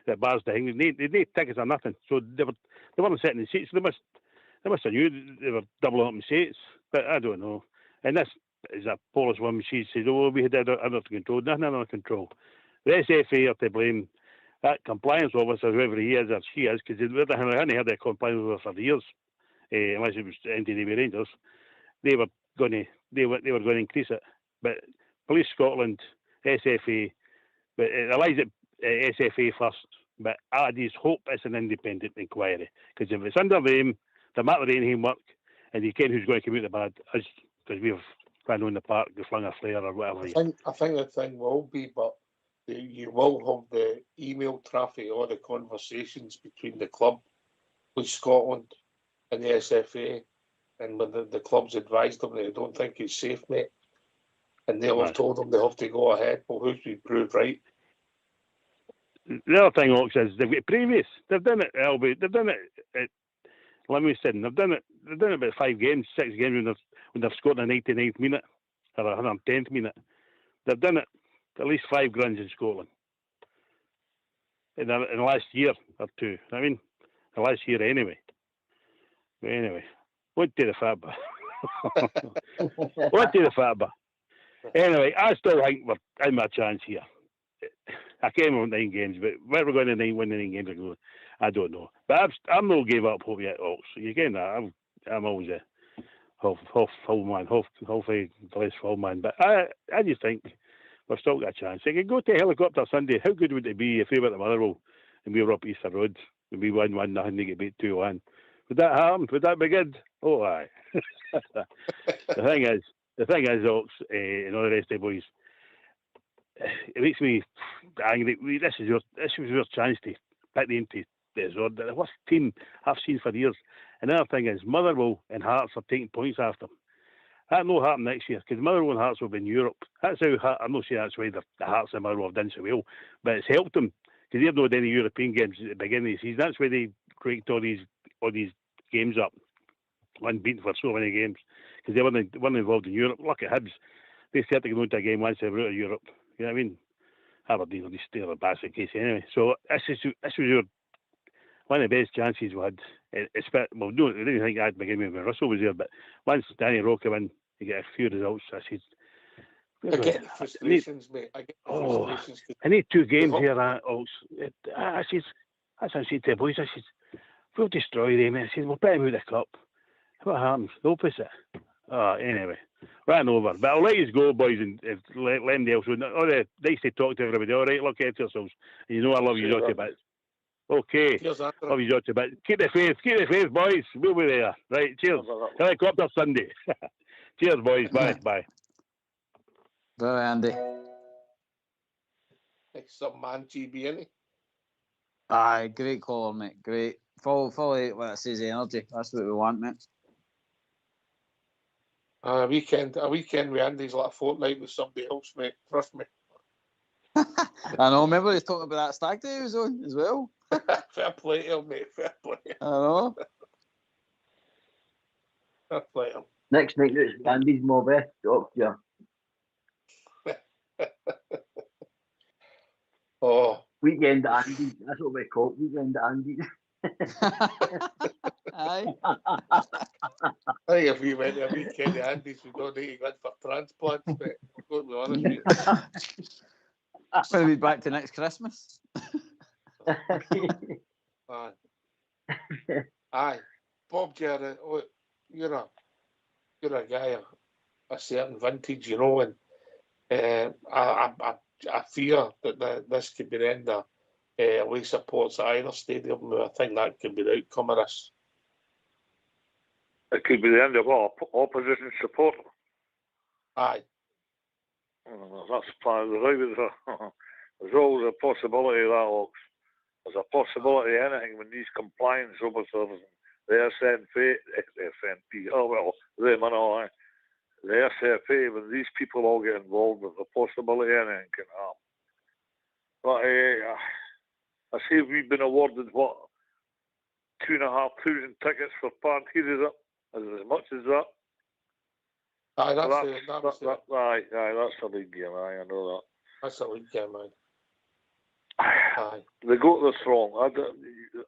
at bars to hang. They need tickets or nothing, so they weren't sitting in seats. They must have knew they were doubling up in seats, but I don't know. And this is a Polish woman. She said, "Oh, we had it under control." Nothing under control. The SFA are to blame. That compliance officer, whoever he is or she is, because I hadn't heard their compliance officer for years, unless it was NTDB Rangers. They were going to increase it, but Police Scotland, SFA, but it lies at SFA first. But I just hope it's an independent inquiry, because if it's under them, the matter ain't him work, and you can't who's going to come out the bad, because we've gone on the park, they flung a flare or whatever. I think the thing will be, but you will have the email traffic or the conversations between the club, Police Scotland, and the SFA, and when the club's advised them they don't think it's safe, mate, and they'll have told them they have to go ahead. Well, who's been proved right? The other thing, Ox, is they've got previous. They've done it at Albion. They've done it at Livingston. They've done it about 5 games, 6 games when they've scored in the 89th minute or 110th minute. They've done it at least 5 grands in Scotland in the last year or two. I mean, the last year anyway. But anyway, what to the Fatba? What to the Fatba? Anyway, I still think we're in my chance here. I came on 9 games, but where we're going to win the 9 games, I don't know. But I'm not gave up hope yet, Ox. So you get that. I'm always a half full man, half less full man. But I just think we've still got a chance. They could go to Helicopter Sunday. How good would it be if we were at the Motherwell and we were up Easter Road and we won 1-0, they get beat 2-1? Would that happen? Would that be good? Oh, aye. The thing is, Ox, and all the rest of the boys, it makes me angry. This was your chance to pick the into the worst team I've seen for years. And the other thing is, Motherwell and Hearts are taking points after them. That will happen next year, because Motherwell and Hearts will be in Europe. That's how I'm not saying that's why the Hearts and Motherwell have done so well, but it's helped them, because they've not had any European games at the beginning of the season. That's why they cranked all these games up, unbeaten for so many games, because they weren't involved in Europe. Look at Hibs. They started to go into a game once they were out of Europe. You know what I mean? Aberdeen will just steal a basket case anyway. So this was one of the best chances we had. Well, no, I didn't think I'd begin with when Russell was there, but once Danny Rowe came in, you get a few results. I get the frustrations, mate. I get the frustrations. I need 2 games here. I said to the boys, I said, we'll destroy them. I said, we'll put them out of the cup. What happens? The opposite. Anyway. ran over. But I'll let you go, boys, and let Lendale. So, nice to talk to everybody. All right, look after yourselves. You know I love you lots of bits. Okay. Cheers, Andrew. Love you lots of bits. Keep the faith, boys. We'll be there. Right, cheers. Helicopter Sunday. Cheers, boys. Bye. Bye. Bye, Andy. Next up, man, GB, innit? Aye, great caller, mate. Great. Follow what it says, energy. That's what we want, mate. A weekend with Andy's like a fortnight with somebody else, mate. Trust me. I know. Remember he's talking about that stag day he was on as well. Fair play to him, mate. Fair play. I know. Fair play to him. Next night it's Andy's mob, Doctor. Oh. Weekend at Andy's. That's what we call it. Weekend at Andy's. Aye. I think if we went to a weekend at Andy's, we don't need to go for transplants, mate. I'm going to be honest with you. We'll be back to next Christmas. Aye. Bob Jerry, you're a guy of a certain vintage, you know, and I fear that this could be the end of away supports at either stadium. I think that could be the outcome of this. It could be the end of opposition support. Aye. That's part of the right. There's always a possibility of that, Ox. There's a possibility of anything when these compliance officers, the SNP, them and all, the SFA, when these people all get involved, there's a possibility anything can happen. But I see we've been awarded, 2,500 tickets for Parthead, is it? Is it as much as that? Aye, that's a league game, aye, I know that. That's a league game, aye. Aye. They got this wrong.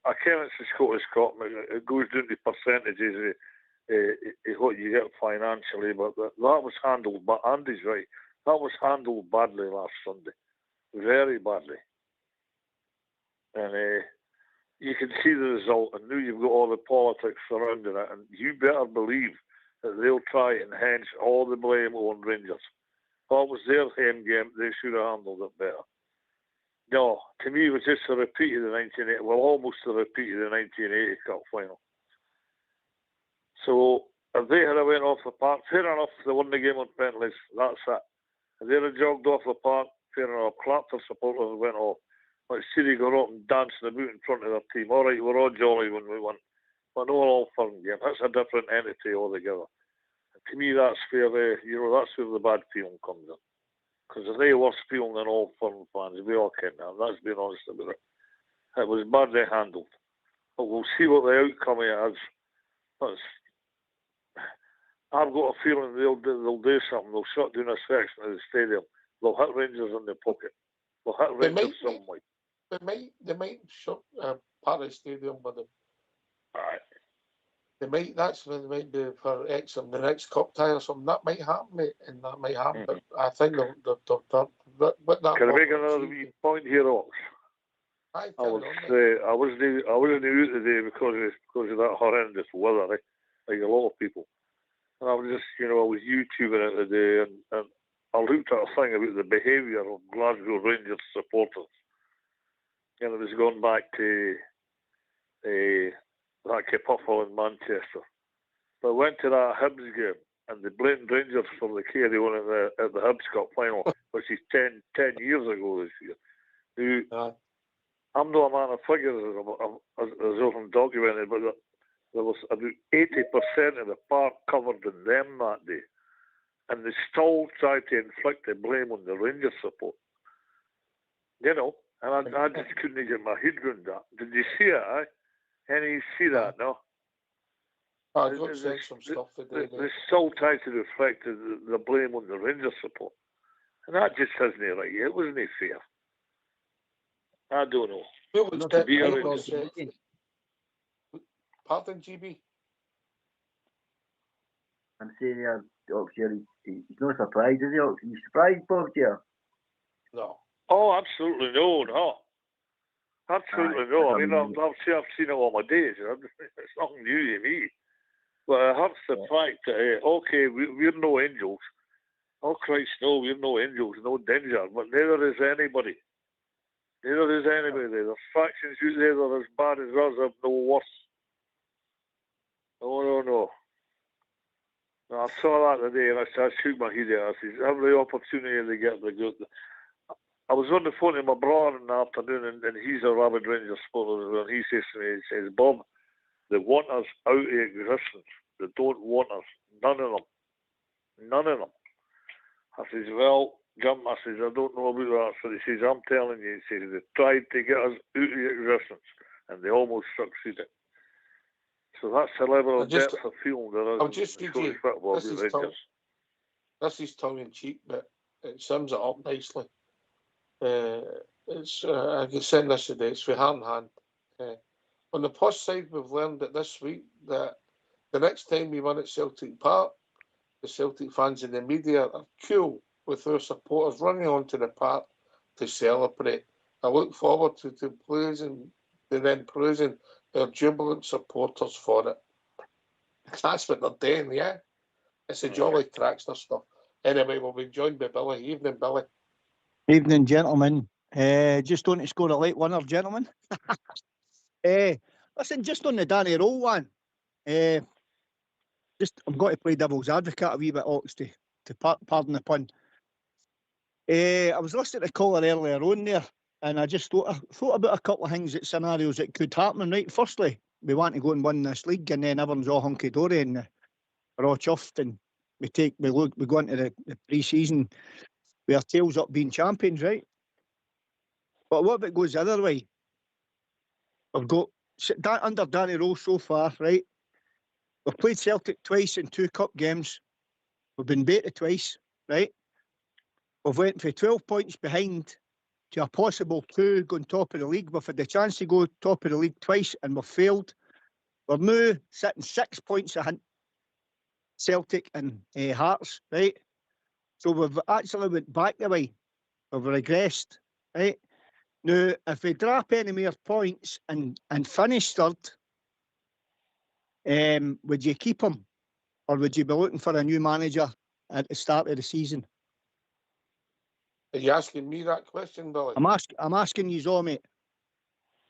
I can't it's the Scottish Cup, it goes down to percentages of what you get financially, but that was handled, but Andy's right, that was handled badly last Sunday. Very badly. And you can see the result, and now you've got all the politics surrounding it, and you better believe that they'll try and henge all the blame on Rangers. That was their home game, they should have handled it better. No, to me it was just a repeat of the 1980, well, almost a repeat of the 1980 Cup final. So, if they had went off the park, fair enough, they won the game on penalties, that's it. If they had jogged off the park, fair enough, clapped their supporters and went off. Like City got up and dancing about in front of their team. All right, we're all jolly when we won. But no all fun game. That's a different entity altogether. And to me, that's where that's where the bad feeling comes in. Because there's no worse feeling than all fun fans. We all can now. That's being honest about it. It was badly handled. But we'll see what the outcome is. I've got a feeling they'll do something. They'll shut down a section of the stadium. They'll hit Rangers in the pocket. They'll hit Rangers some way. They might shut part of the stadium with them. Right. They might be for the next cup tie or something. That might happen, mate, and that might happen. But I think they'll Can I make another wee point here, Ox? I wasn't out today because of that horrendous weather, like a lot of people. And I was just, I was YouTubing it today, and I looked at a thing about the behaviour of Glasgow Rangers supporters. And it was going back to that Kerfuffle in Manchester. But I went to that Hibs game, and they blamed Rangers for the carry on at the Hibs Cup final, which is 10 years ago this year. Now, I'm not a man of figures, as often documented, but there was about 80% of the park covered in them that day. And they still tried to inflict the blame on the Rangers support. And I just couldn't get my head around that. Did you see it, Any you see that, no? I got sent some stuff today. They still try to reflect the blame on the Rangers support. And that just isn't right. It wasn't fair. I don't know. Pardon, GB? I'm saying he's not surprised, is he? Are you surprised, Bob, dear? No. Oh, absolutely no. Absolutely no. I mean, I've seen it all my days. It's nothing new to me. But it hurts the fact that, okay, we're no angels. Oh, Christ, no, we're no angels, no danger. But neither is anybody. Neither is anybody. There's factions out there that are as bad as us, if no worse. No. I saw that today and I shook my head at it. Every opportunity they get, they go. I was on the phone to my brother in the afternoon and he's a rabid Rangers supporter and he says to me, he says, Bob, they want us out of existence. They don't want us. None of them. None of them. I says, well, Jim, I says, I don't know about that. So he says, I'm telling you, he says, they tried to get us out of existence and they almost succeeded. So that's the level of depth of feeling that I'll just read you. Football This is tongue in cheek, but it sums it up nicely. I can send this today. It's for hand in hand. On the plus side, we've learned that this week that the next time we win at Celtic Park, the Celtic fans and the media are cool with their supporters running onto the park to celebrate. I look forward to then praising their jubilant supporters for it. That's what they're doing, yeah? It's a jolly Traxter stuff. Anyway, we'll be joined by Billy. Evening, Billy. Evening, gentlemen. Just on to score a late winner, gentlemen. Listen, just on the Danny Rowe one. I'm going to play devil's advocate a wee bit, Ox, to pardon the pun. I was listening to the caller earlier on there, and I just thought about a couple of things, scenarios that could happen. Right, firstly, we want to go and win this league, and then everyone's all hunky dory, and we're all chuffed, and we go into the pre-season with our tails up being champions, right? But what if it goes the other way? We've got under Danny Rowe so far, right? We've played Celtic twice in 2 cup games. We've been beaten twice, right? We've went from 12 points behind to a possible 2 going top of the league. We've had the chance to go top of the league twice and we've failed. We're now sitting 6 points ahead Celtic and Hearts, right? So we've actually went back the way. We've regressed, right? Now, if we drop any more points and finish third, would you keep him, or would you be looking for a new manager at the start of the season? Are you asking me that question, Billy? I'm asking you all, mate.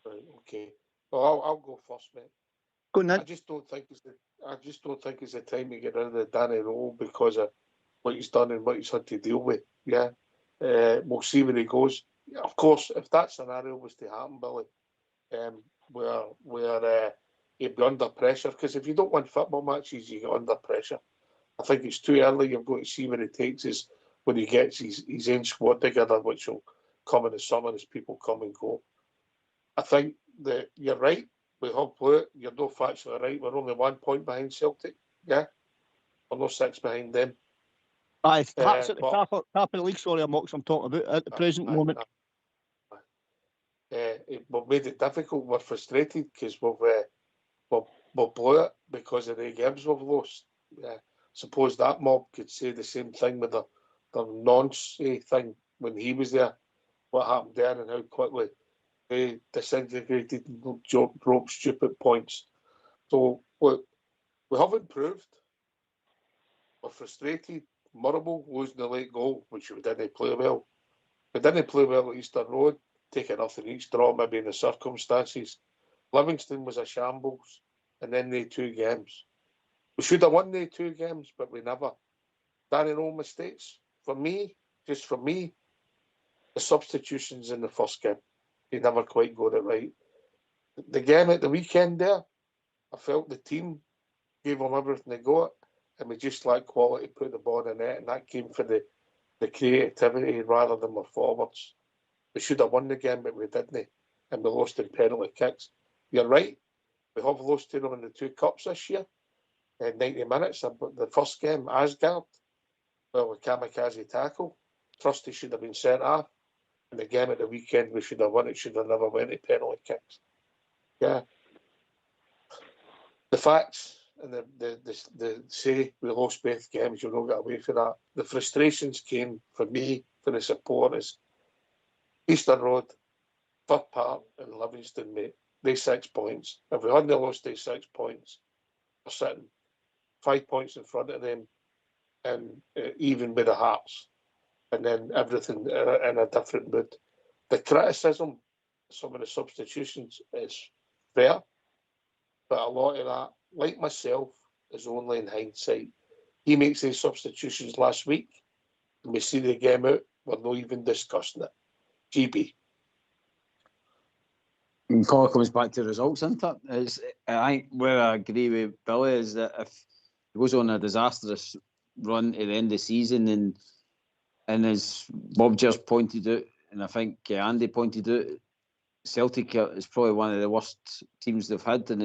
Right, okay. Well, I'll go first, mate. Go on then. I just don't think it's the time to get rid of the Danny Rowe because of what he's done and what he's had to deal with. Yeah, we'll see where he goes. Of course, if that scenario was to happen, Billy, where he'd be under pressure, because if you don't win football matches, you get under pressure. I think it's too early. You've got to see where he takes us when he gets his own squad together, which will come in the summer as people come and go. I think that you're right. We have played. You're no factually right. We're only 1 point behind Celtic. Yeah, we're no 6 behind them. Aye, that's at the top of the league. Sorry, I'm talking about at the present moment. We've made it difficult. We're frustrated because we've blew it because of the games we've lost. Suppose that mob could say the same thing with the nonce thing when he was there. What happened there and how quickly they disintegrated and broke stupid points. So look, we have improved. We're frustrated. Murrable losing the late goal, which we didn't play well. We didn't play well at Easter Road, taking nothing each draw, maybe in the circumstances. Livingston was a shambles, and then they 2 games. We should have won the 2 games, but we never. Danny Rowe mistakes. For me, the substitutions in the first game, he never quite got it right. The game at the weekend there, I felt the team gave them everything they got, and we just lacked quality to put the ball in the net, and that came for the creativity rather than our forwards. We should have won the game, but we didn't, and we lost in penalty kicks. You're right, we have lost to them in the 2 cups this year, in 90 minutes. The first game, Asgard, well, with kamikaze tackle, Trusty should have been sent off, and the game at the weekend we should have won. It should have never went to penalty kicks. Yeah. The facts and the say we lost both games, you'll not get away from that. The frustrations came for me, for the supporters. Eastern Road, Fir Park and Livingston, mate. They 6 points. If we hadn't lost these 6 points, we're sitting 5 points in front of them, and even with the Hearts, and then everything in a different mood. The criticism, some of the substitutions, is fair, but a lot of that, like myself, is only in hindsight. He makes these substitutions last week, and we see the game out, we're not even discussing it. GB. It all comes back to results, isn't it? I think where I agree with Billy is that if he goes on a disastrous run at the end of the season, and as Bob just pointed out, and I think Andy pointed out, Celtic is probably one of the worst teams they've had, and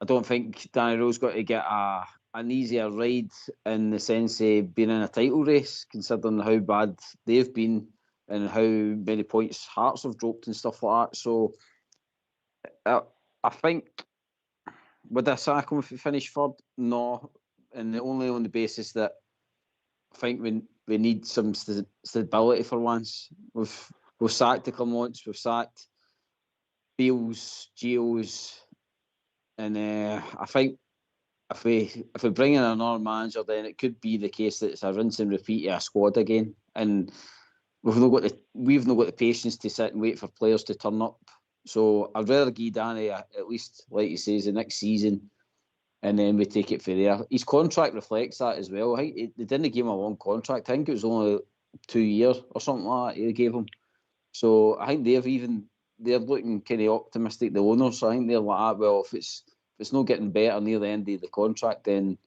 I don't think Danny Rowe's got to get an easier ride in the sense of being in a title race, considering how bad they've been and how many points Hearts have dropped and stuff like that. So I think, would I sack him if he finished third? No, and only on the basis that I think we need some stability for once. We've sacked the Clermonts, we've sacked Beals, Gios, and I think if we bring in another manager, then it could be the case that it's a rinse and repeat of a squad again, and we've not got the patience to sit and wait for players to turn up. So I'd rather give Danny at least, like he says, the next season, and then we take it from there. His contract reflects that as well. I think they didn't give him a long contract. I think it was only 2 years or something like that they gave him. So I think they're looking kind of optimistic, the owners. So I think they're like, well, if it's not getting better near the end of the contract, then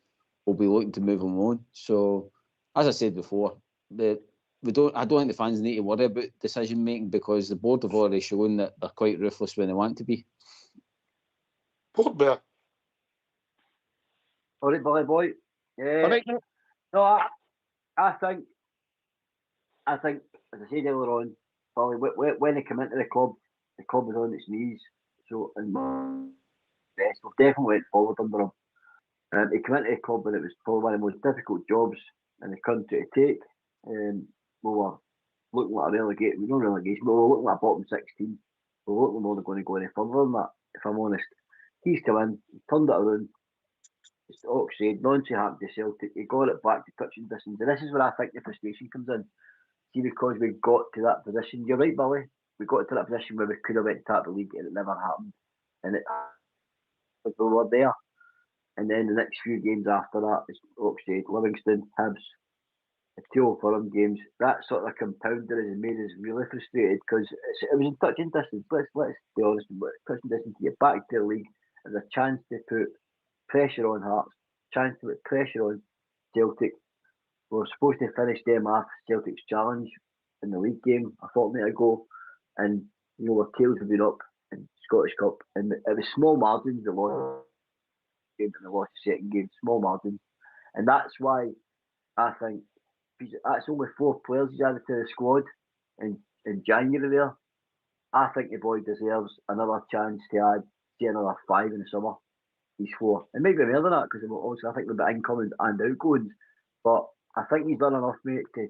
we'll be looking to move him on. So as I said before, I don't think the fans need to worry about decision making, because the board have already shown that they're quite ruthless when they want to be. Port Bear. All right, Billy boy. All right. No, I think, as I said earlier on, Billy, when they come into the club was on its knees. So, and best, we've definitely went forward under him. He came into the club when it was probably one of the most difficult jobs in the country to take. We were looking at a relegation. We don't relegation, but we were looking at a bottom 16. We were looking more going to go any further than that, if I'm honest. He's come in, he's turned it around. It's Oxford, nonsense happened to Celtic. He got it back to touching distance. And this is where I think the frustration comes in. See, because we got to that position. You're right, Billy. We got to that position where we could have went to tap the league and it never happened. And we were there. And then the next few games after that is Oxford, Livingston, Hibs, the 2 foreign games. That sort of compounded has made us really frustrated, because it was in touching distance. Let's be honest, touching distance to get back to the league. There's a chance to put pressure on Hearts, chance to put pressure on Celtic. We were supposed to finish them off Celtic's challenge in the league game a fortnight ago, and our tails have been up in Scottish Cup, and it was small margins. They lost the game and they lost the second game, small margins, and that's why I think that's only 4 players he's added to the squad in January there. I think the boy deserves another chance to add, say, another 5 in the summer. He's 4. It might be more than that, because obviously I think we've got incomings and outgoings, but I think he's done enough, mate, to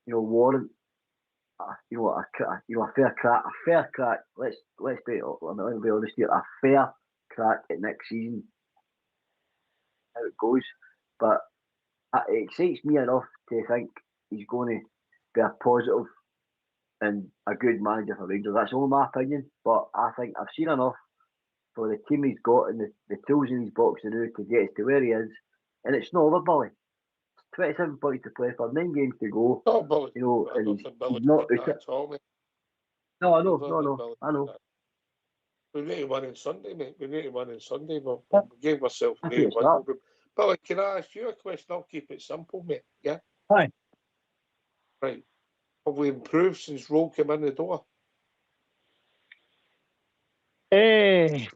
warrant a fair crack. Let's be honest here, a fair crack at next season. How it goes, but it excites me enough to think he's going to be a positive and a good manager for Rangers. That's only my opinion, but I think I've seen enough for the team he's got and the tools in his box to do to get us to where he is. And it's not over, Billy. 27 points to play for, 9 games to go. Oh, Billy. And he's not out it. No, I know. We need to win on Sunday, mate. We need to win on Sunday. We gave ourselves a great win. Billy, can I ask you a question? I'll keep it simple, mate. Yeah? Hi. Right. Have we improved since Rowe came in the door? Aye,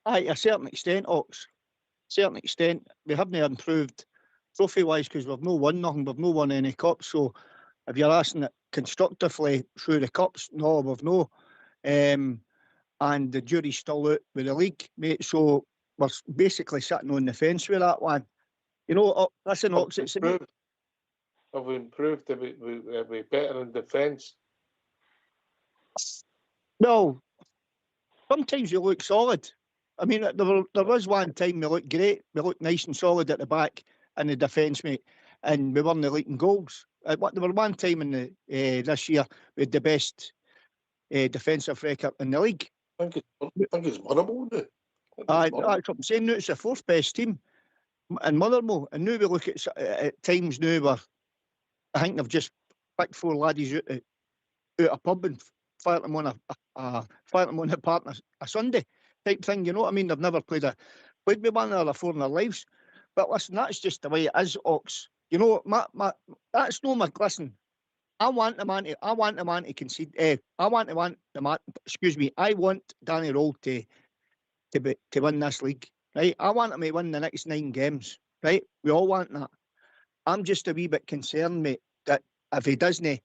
a certain extent, Ox. Certain extent. We haven't improved trophy-wise because we've not won nothing. We've not won any cups. So if you're asking it constructively through the cups, no, we've no. And the jury's still out with the league, mate. So we're basically sitting on the fence with that one. Listen, Ox, it's have we improved? Are we better in defence? Well, sometimes you look solid. I mean, there was one time we looked great. We looked nice and solid at the back and the defence, mate, and we weren't leaking goals. There were one time in the this year we had the best defensive record in the league. I think it's Motherwell now. That's what I'm saying. Now it's the fourth best team in Motherwell, and now we look at times now where I think they've just picked 4 laddies out a pub and fired them on a partner a Sunday type thing. You know what I mean? They've never played with one another 4 in their lives. But listen, that's just the way it is, Ox. You know, that's no my listen. I want the man to concede. I want Danny Roll to win this league, right? I want him to win the next 9 games, right? We all want that. I'm just a wee bit concerned, mate, that if he doesn't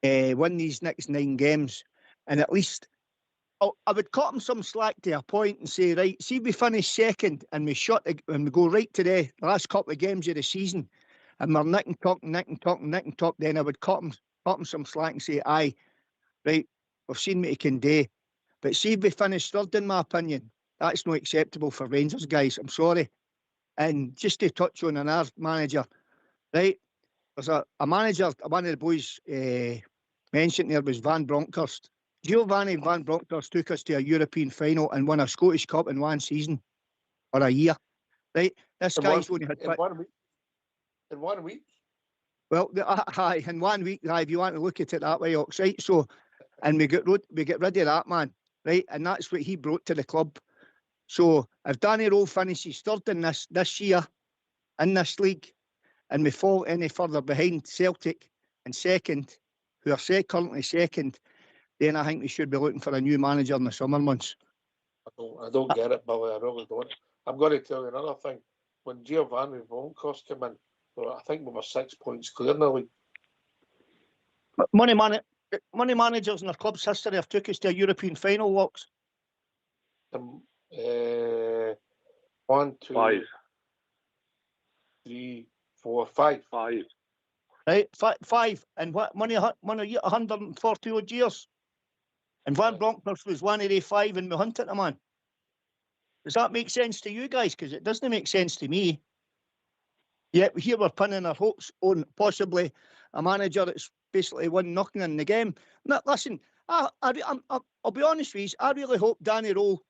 win these next 9 games, and at least I would cut him some slack to a point and say, right, see if we finish second and we go right to the last couple of games of the season, and we're nick and tuck, then I would cut him some slack and say, aye, right, we've seen what he can do. But see if we finish third, in my opinion, that's not acceptable for Rangers, guys. I'm sorry. And just to touch on another manager, right, there's a manager, one of the boys mentioned there was Van Bronckhorst. Giovanni Van Bronckhorst took us to a European final and won a Scottish Cup in one season or a year, right? This guy's only had... In 1 week? In 1 week? Well, aye, in 1 week, aye, if you want to look at it that way, Ox, right? So, and we get rid of that man, right? And that's what he brought to the club. So, if Danny Rowe finishes third in this year, in this league, and we fall any further behind Celtic and second, who are currently second, then I think we should be looking for a new manager in the summer months. I don't get it, Billy. I really don't. I'm going to tell you another thing. When Giovanni Bronckhorst came in, I think we were 6 points clear in the league. Money managers in their club's history have took us to a European final, Locks. 1, 2, 5. 3, 4, 5. 5. Right, 5. And what money 140 odd years. And Van Bronckhorst was one of the 5 and we hunted him, man. Does that make sense to you guys? Because it doesn't make sense to me. Yet here we're pinning our hopes on possibly a manager that's basically won nothing in the game. Now, listen, I'll be honest with you, I really hope Danny Rowe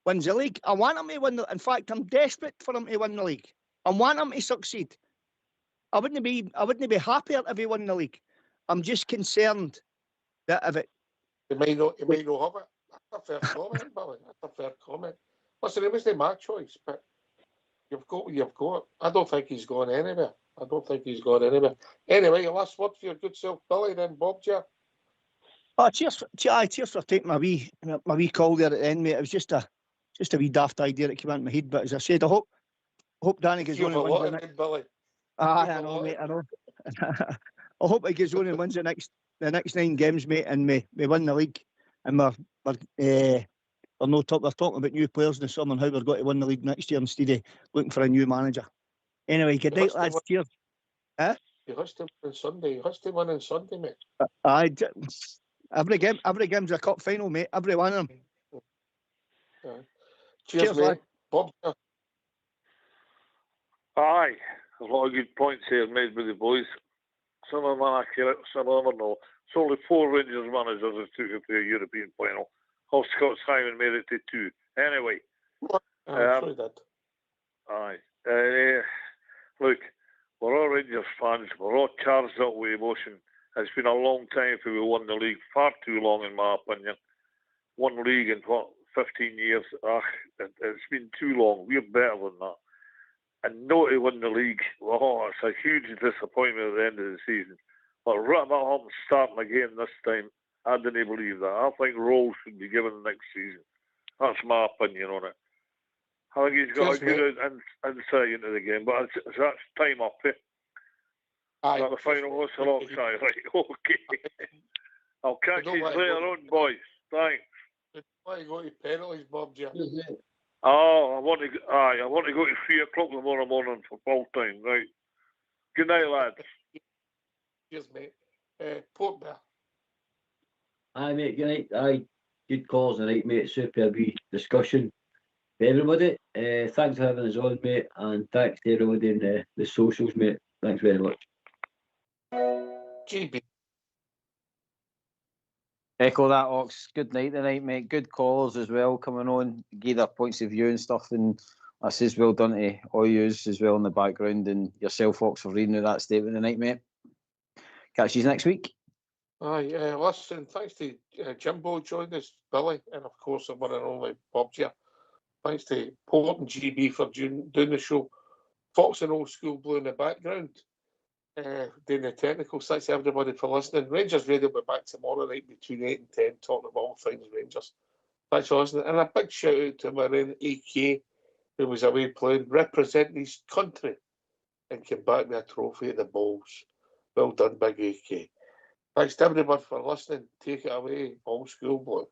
wins the league. I want him to win in fact, I'm desperate for him to win the league. I want him to succeed. I wouldn't be happier if he won the league. I'm just concerned that if it... He may not have it. That's a fair comment, Billy. That's a fair comment. Listen, it wasn't my choice, but you've got what you've got. I don't think he's gone anywhere. Anyway, last word for your good self, Billy, then Bob, Jer. Oh, cheers for taking my wee call there at the end, mate. It was just a wee daft idea that came into my head. But as I said, I hope Danny goes on and wins the next... Billy. I know, mate, I know. I hope he goes on and wins the next 9 games, mate, and we win the league. And we're talking about new players in the summer and how we're going to win the league next year instead of looking for a new manager. Anyway, good night, lads. Cheers. You hushed him on Sunday. You hushed him on Sunday, mate. Every game's a cup final, mate. Every one of them. Cheers, mate. Lad. Bob. Aye, a lot of good points here made by the boys. Some of them are accurate, some of them are not. It's only 4 Rangers managers that took it to a European final. How Scott Simon made it to 2. Anyway. Sorry, Dad. Aye. Look, we're all Rangers fans. We're all charged up with emotion. It's been a long time since we won the league. Far too long, in my opinion. One league in, 15 years? It's been too long. We're better than that. And not to win the league, it's a huge disappointment at the end of the season. But right at home starting again this time, I didn't believe that. I think Rolls should be given next season. That's my opinion on it. I think he's got a good insight into the game, but that's time up, eh? Aye. Is that the final whistle off side? Right, okay. I'll catch you later on, boys. Thanks. Why you go to penalties, Bob, Jim? Oh, I want to go to 3 o'clock tomorrow morning for full time, right? Good night, lads. Cheers, mate. Port Bear. Aye, mate, good night. Aye. good calls tonight, mate. Super wee discussion for everybody. Thanks for having us on, mate, and thanks to everybody in the socials, mate. Thanks very much. GB. Echo that, Ox. Good night tonight, mate. Good callers as well coming on, give their points of view and stuff. And I says well done to all yous as well in the background, and yourself, Ox, for reading out that statement tonight, mate. Catch you next week. Aye, listen, thanks to Jimbo joining us, Billy, and of course the one and only Bob here. Thanks to Port and GB for doing the show. Fox and Old School Blue in the background, doing the technical. Thanks to everybody for listening. Rangers Radio will be back tomorrow night between 8 and 10, talking about all things Rangers. Thanks for listening. And a big shout out to my own AK, who was away playing, representing his country, and came back with a trophy at the Bulls. Well done, Big AK. Thanks to everybody for listening. Take it away, Old School Blue.